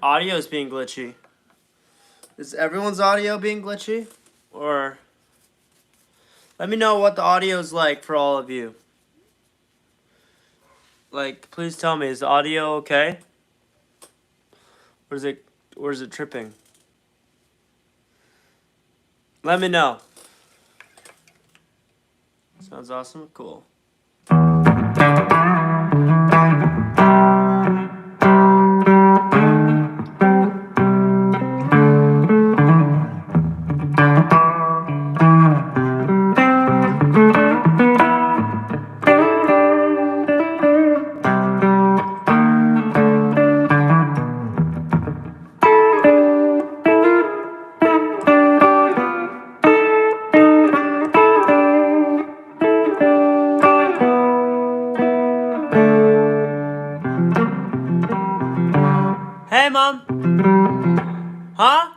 Audio is being glitchy. Is everyone's audio being glitchy? Or let me know what the audio is like for all of you. Like, please tell me, is the audio okay? Or is it tripping? Let me know. Sounds awesome. Cool. Hey, Mom. Huh?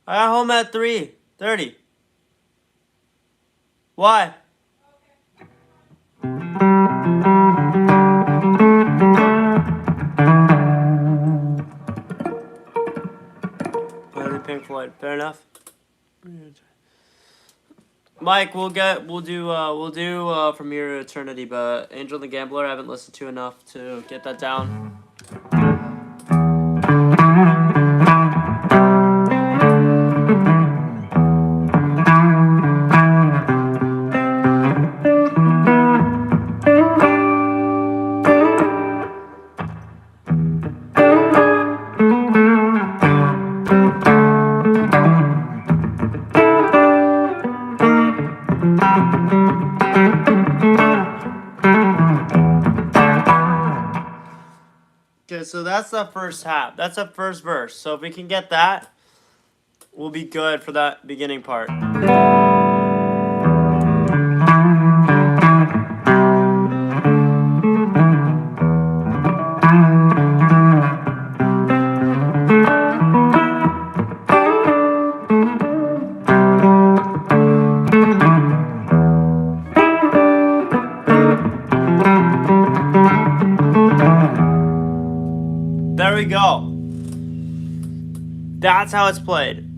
I got home at 3:30. Why? Pink Floyd. Fair enough. Mike, we'll do From Here to Eternity, but Angel the Gambler I haven't listened to enough to get that down. Okay, so that's the first half. That's the first verse. So if we can get that, will be good for that beginning part. There we go. That's how it's played.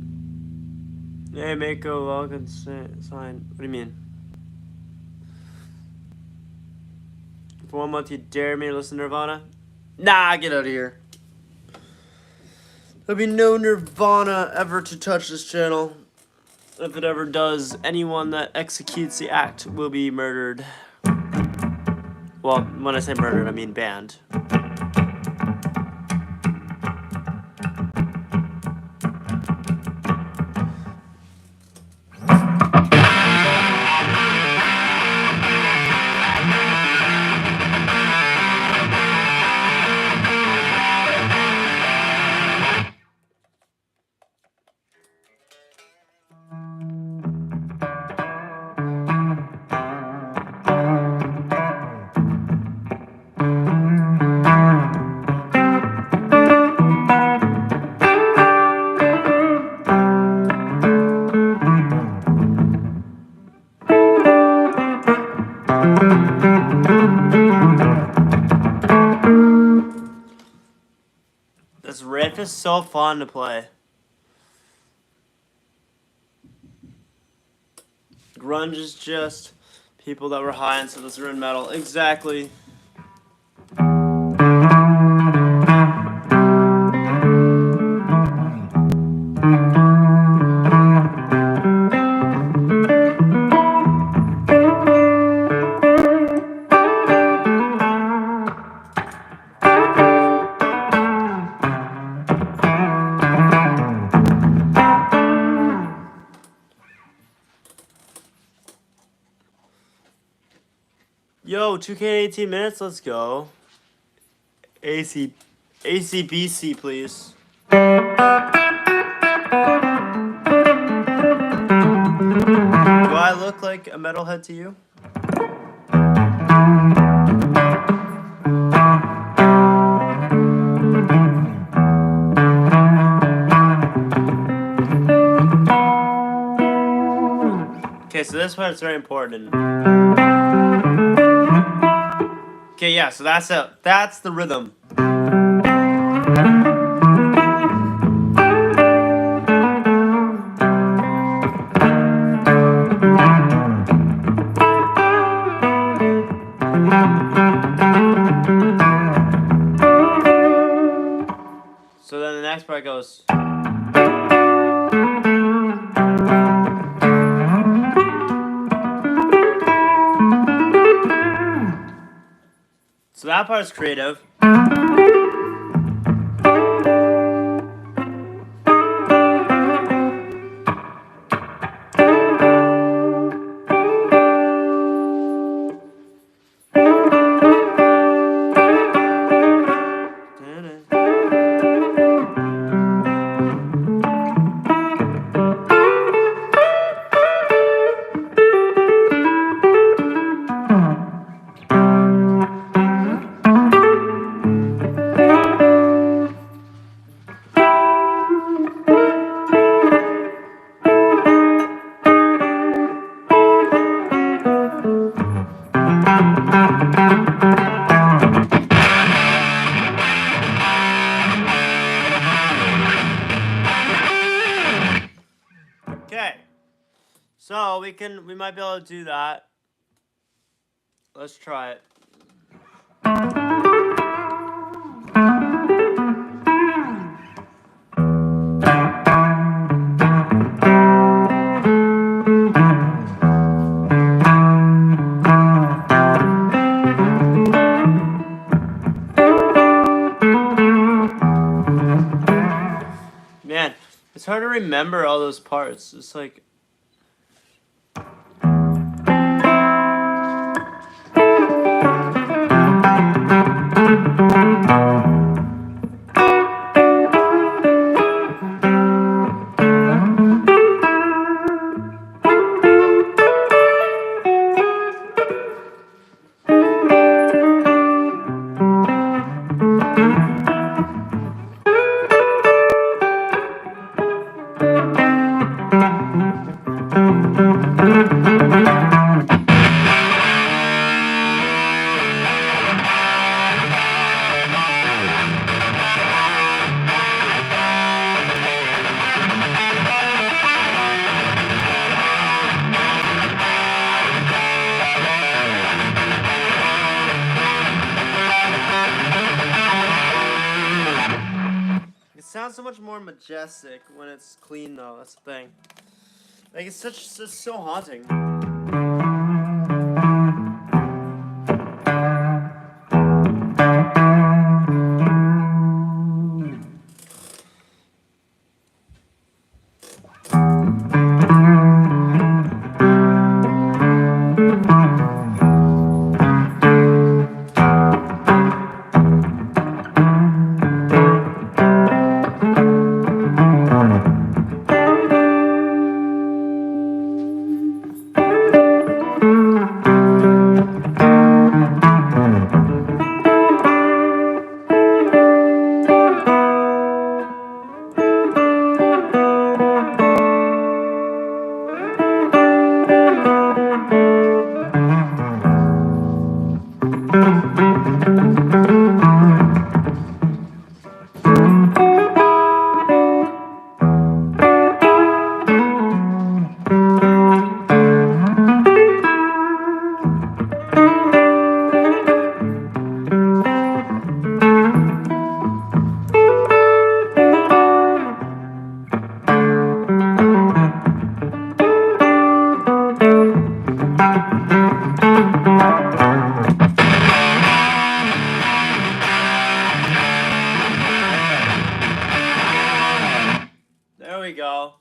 Hey, make a welcome sign. What do you mean? For 1 month, you dare me to listen to Nirvana? Nah, get out of here. There'll be no Nirvana ever to touch this channel. If it ever does, anyone that executes the act will be murdered. Well, when I say murdered, I mean banned. This riff is so fun to play. Grunge is just people that were high and so this are in metal. Exactly. Yo, 2K 18 minutes, let's go. ACBC, please. Do I look like a metalhead to you? Okay, so this part's very important. Okay, yeah, so that's the rhythm. So then the next part goes. So that part's creative. Okay, so we might be able to do that. Let's try it. Man, it's hard to remember all those parts. It's like. more majestic when it's clean, though. That's the thing. Like, it's so haunting. There we go.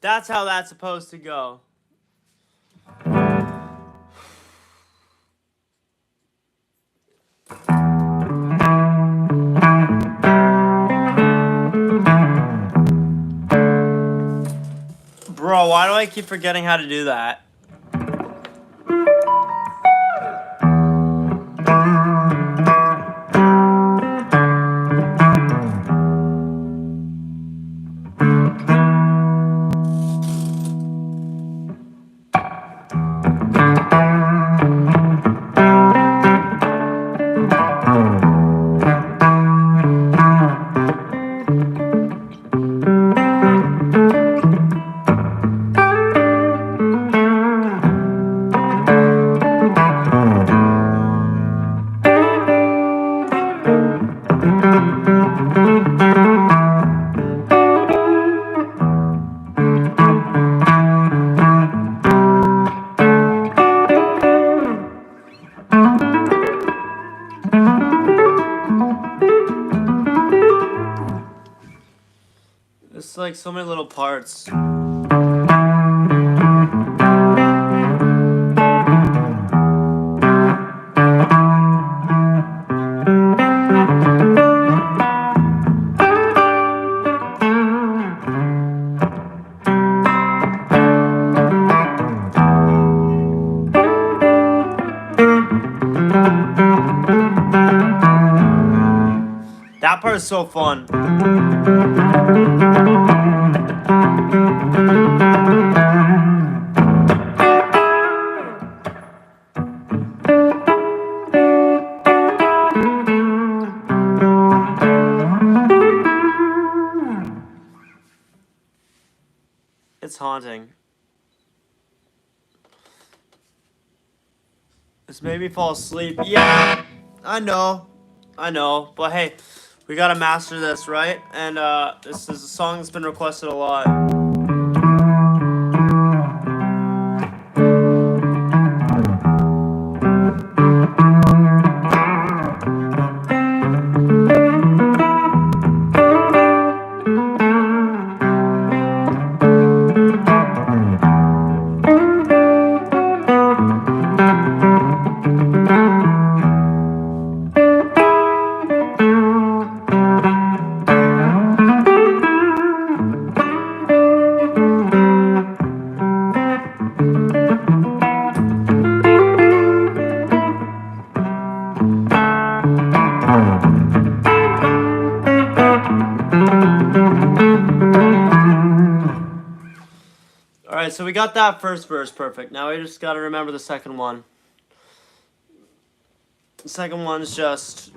That's how that's supposed to go. Bro, why do I keep forgetting how to do that? It's like so many little parts. That part is so fun. It's haunting. It's made me fall asleep. Yeah, I know, but hey, we gotta master this, right? And this is a song that's been requested a lot. Alright, so we got that first verse perfect. Now we just gotta remember the second one. The second one's just...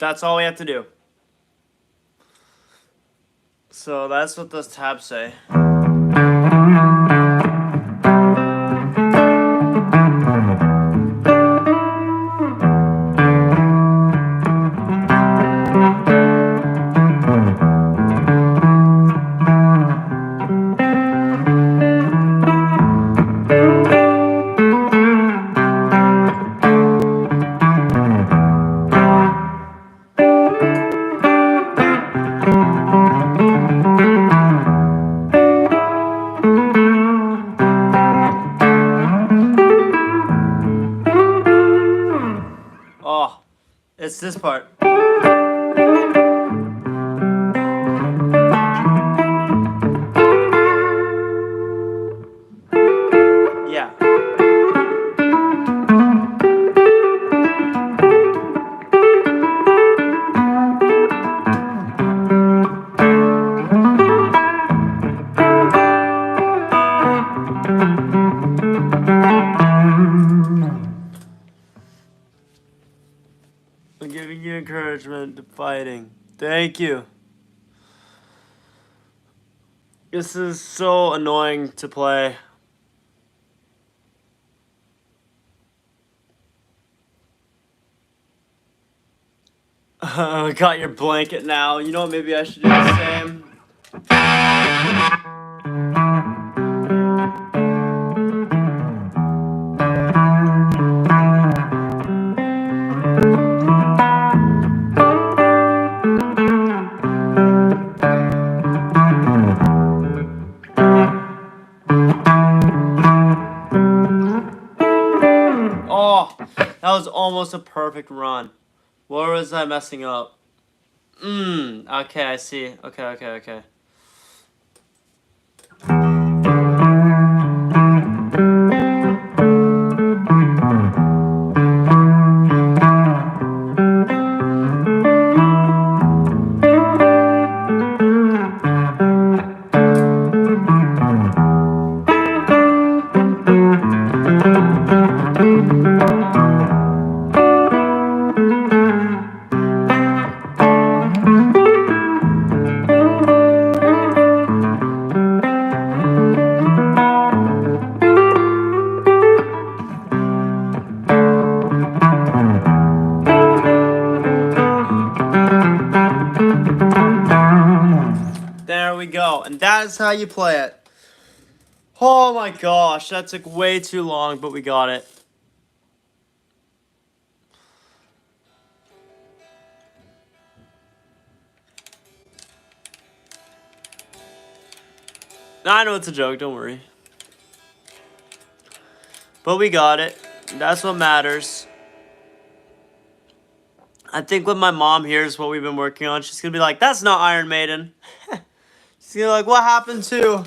That's all we have to do. So that's what those tabs say. Oh, it's this part. Yeah. I'm giving you encouragement to fighting. Thank you. This is so annoying to play. I got your blanket now. You know what? Maybe I should do the same. Oh, that was almost a perfect run. Where was I messing up? Okay, I see. Okay. There we go. And that is how you play it. Oh my gosh, that took way too long, but we got it. I know it's a joke, don't worry. But we got it. That's what matters. I think when my mom hears what we've been working on, she's gonna be like, that's not Iron Maiden. She's gonna be like, what happened to?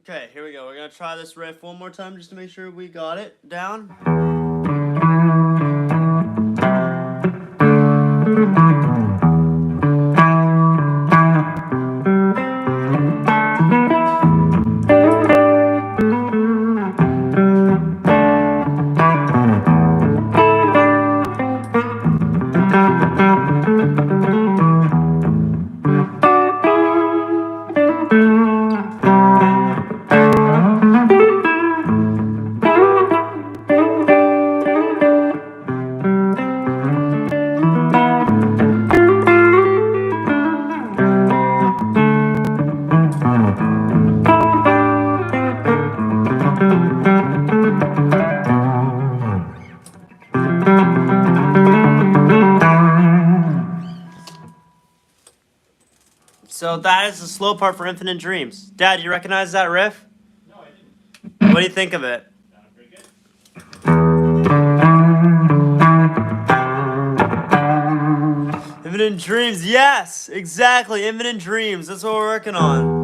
Okay, here we go. We're gonna try this riff one more time just to make sure we got it down. So that is the slow part for Infinite Dreams. Dad, you recognize that riff? No, I didn't. What do you think of it? Sounded pretty good. Infinite Dreams, yes! Exactly, Infinite Dreams. That's what we're working on.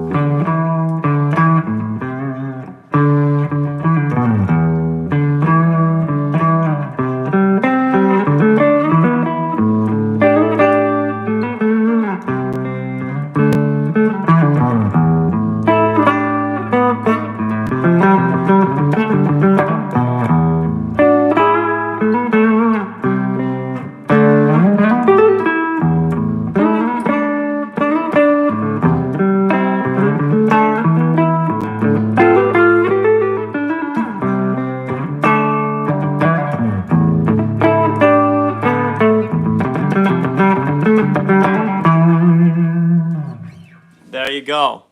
you go.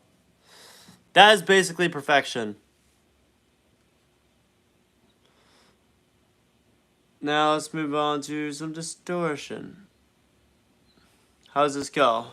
That is basically perfection. Now let's move on to some distortion. How does this go?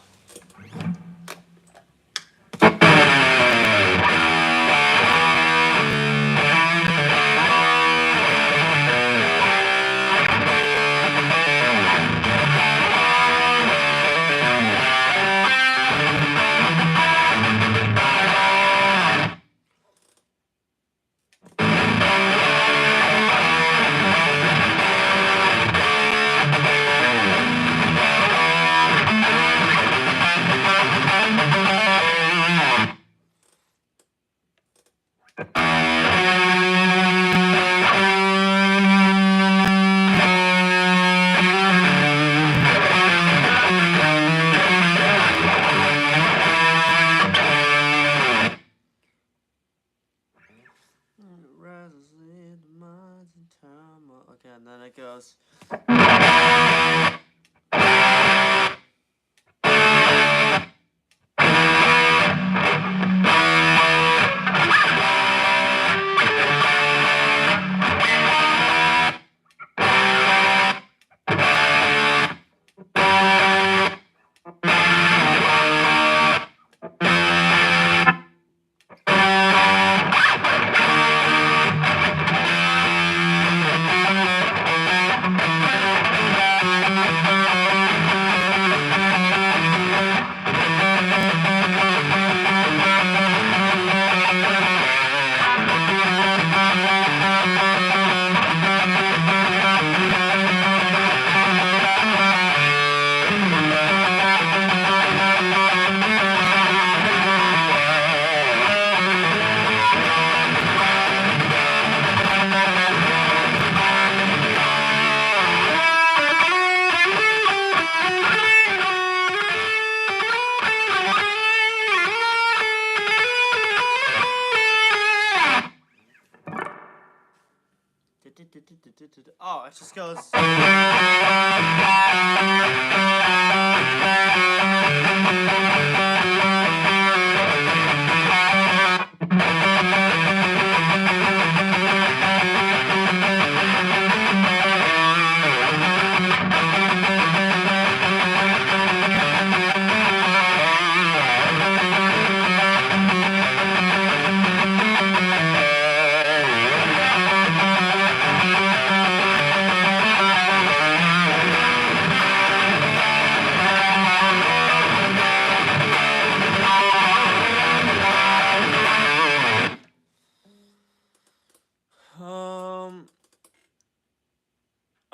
Okay, and then it goes. Oh, it just goes.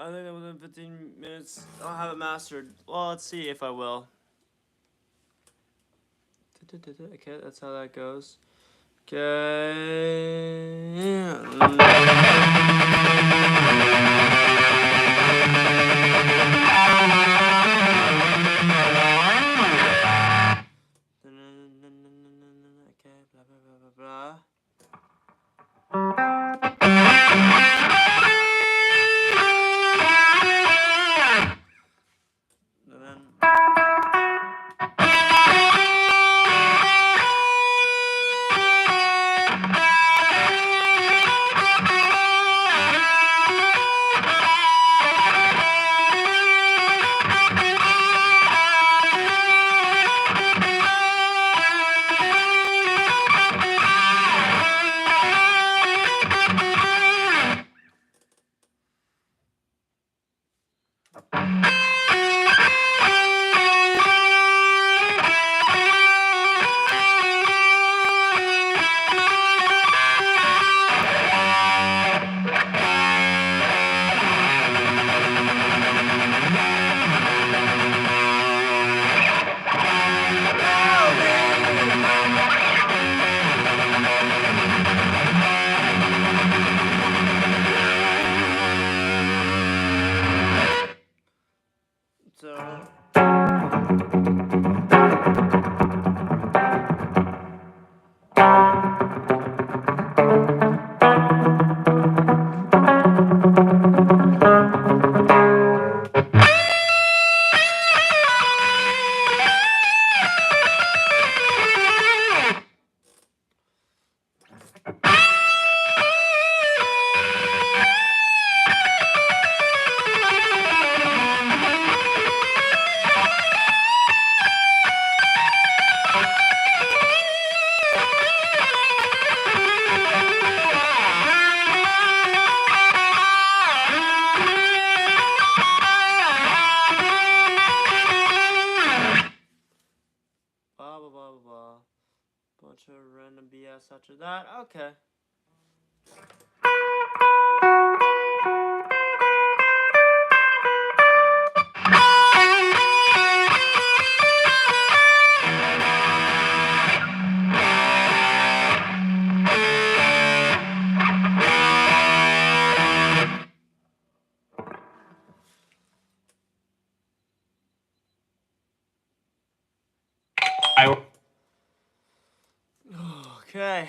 I think that within 15 minutes I'll have it mastered. Well, let's see if I will. Okay, that's how that goes. Okay, blah blah blah blah blah. bunch of random BS after that. Okay. Okay.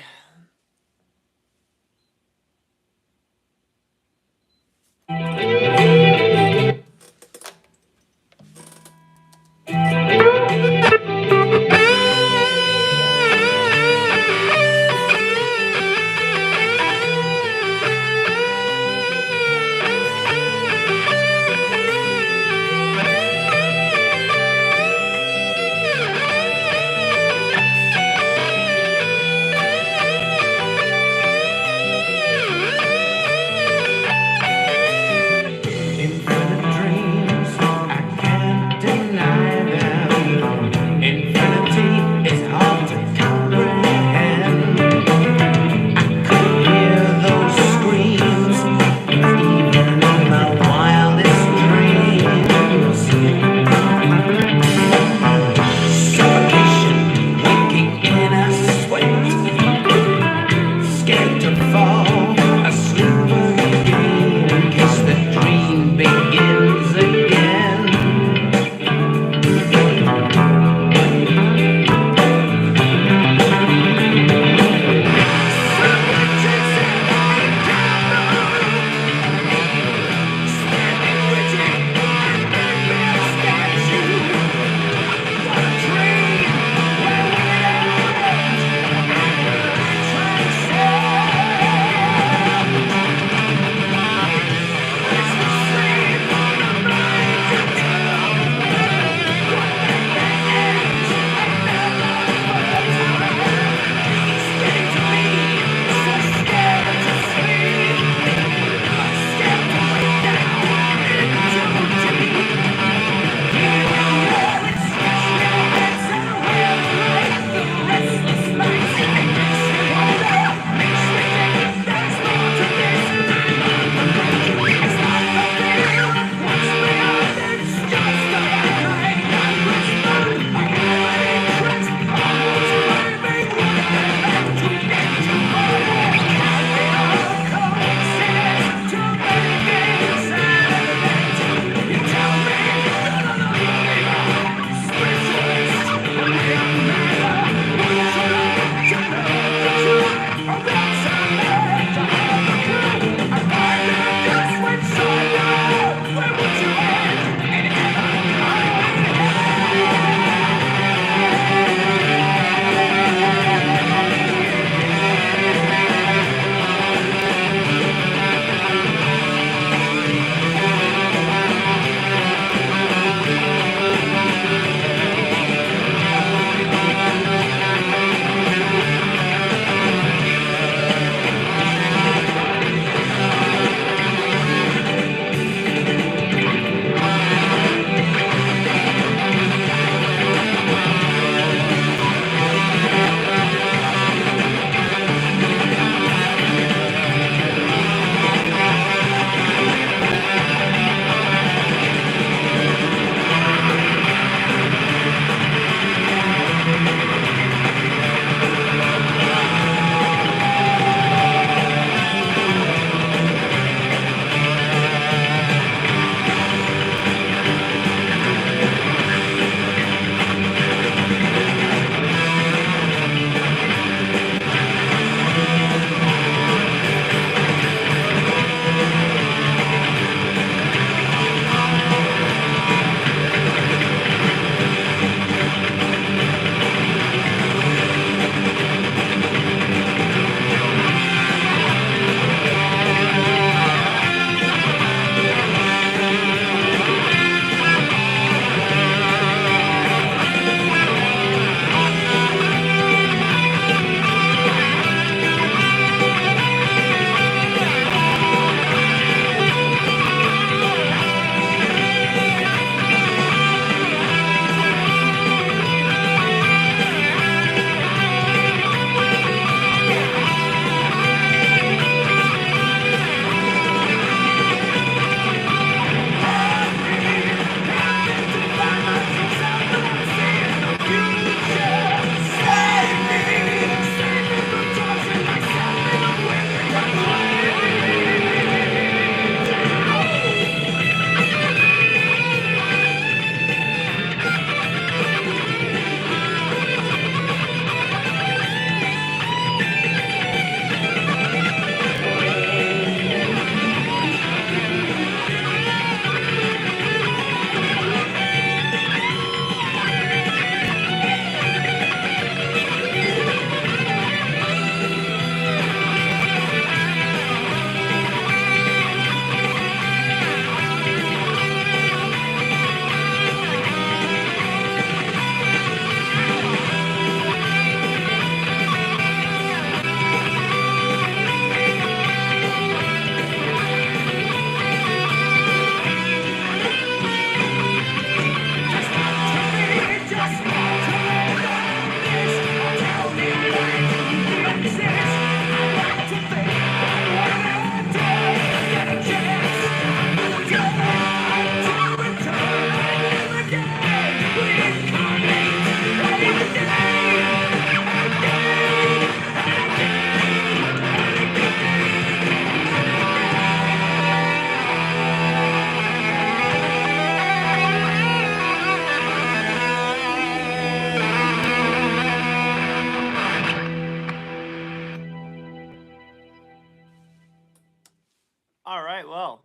All right, well.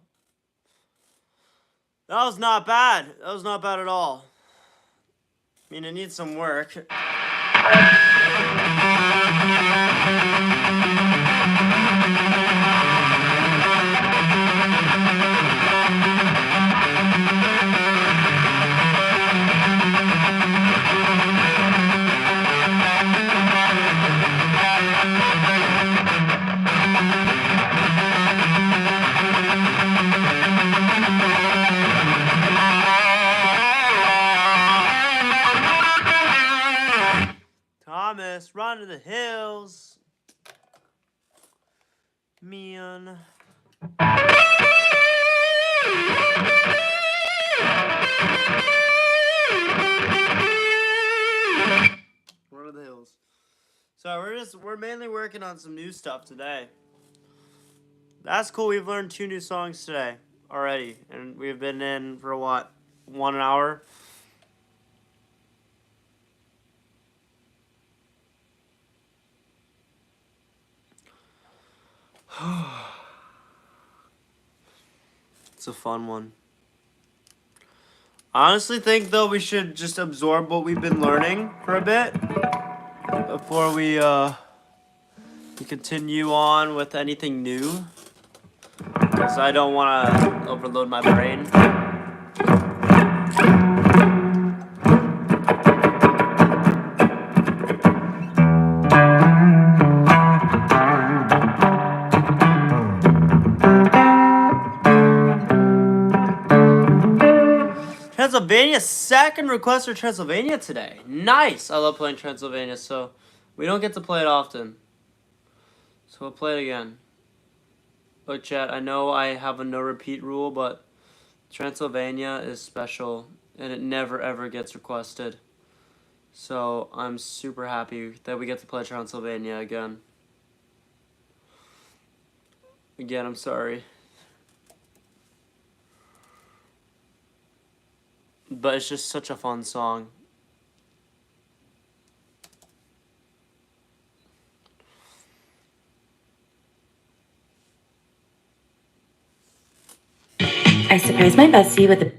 That was not bad. That was not bad at all. I mean, it needs some work. Thomas, run to the hills. Man. Run to the hills. So we're mainly working on some new stuff today. That's cool. We've learned 2 new songs today already, and we've been in for what, 1 hour? It's a fun one. I honestly think, though, we should just absorb what we've been learning for a bit before we continue on with anything new, because I don't want to overload my brain. Transylvania, second request for Transylvania today. Nice. I love playing Transylvania, so we don't get to play it often. So we'll play it again. Look, chat, I know I have a no repeat rule, but Transylvania is special and it never ever gets requested. So I'm super happy that we get to play Transylvania again. Again, I'm sorry. But it's just such a fun song. I surprised my bestie with a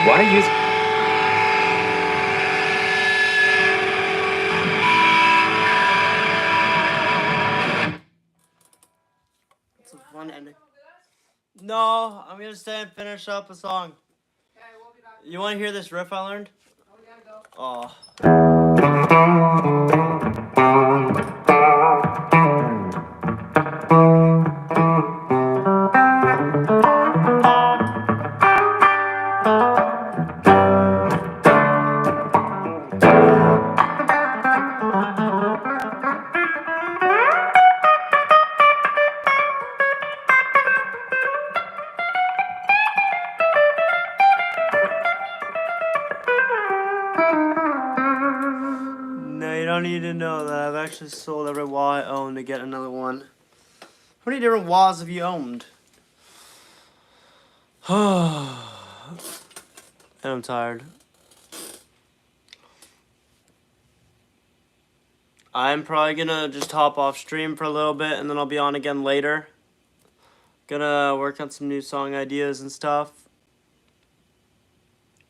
want to use... It's a fun ending. No, I'm gonna stay and finish up a song. Okay, we'll be back. You want to hear this riff I learned? Oh, we gotta go. Oh. No, you don't need to know that. I've actually sold every wall I own to get another one. How many different walls have you owned? And I'm tired. I'm probably gonna just hop off stream for a little bit and then I'll be on again later. Gonna work on some new song ideas and stuff.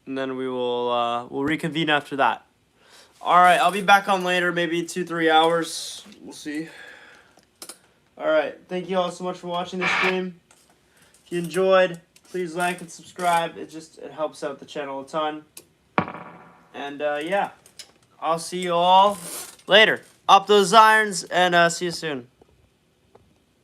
And then we'll reconvene after that. Alright, I'll be back on later, maybe 2-3 hours. We'll see. Alright, thank you all so much for watching this stream. If you enjoyed, please like and subscribe. It helps out the channel a ton. And yeah, I'll see you all later. Up those irons and see you soon.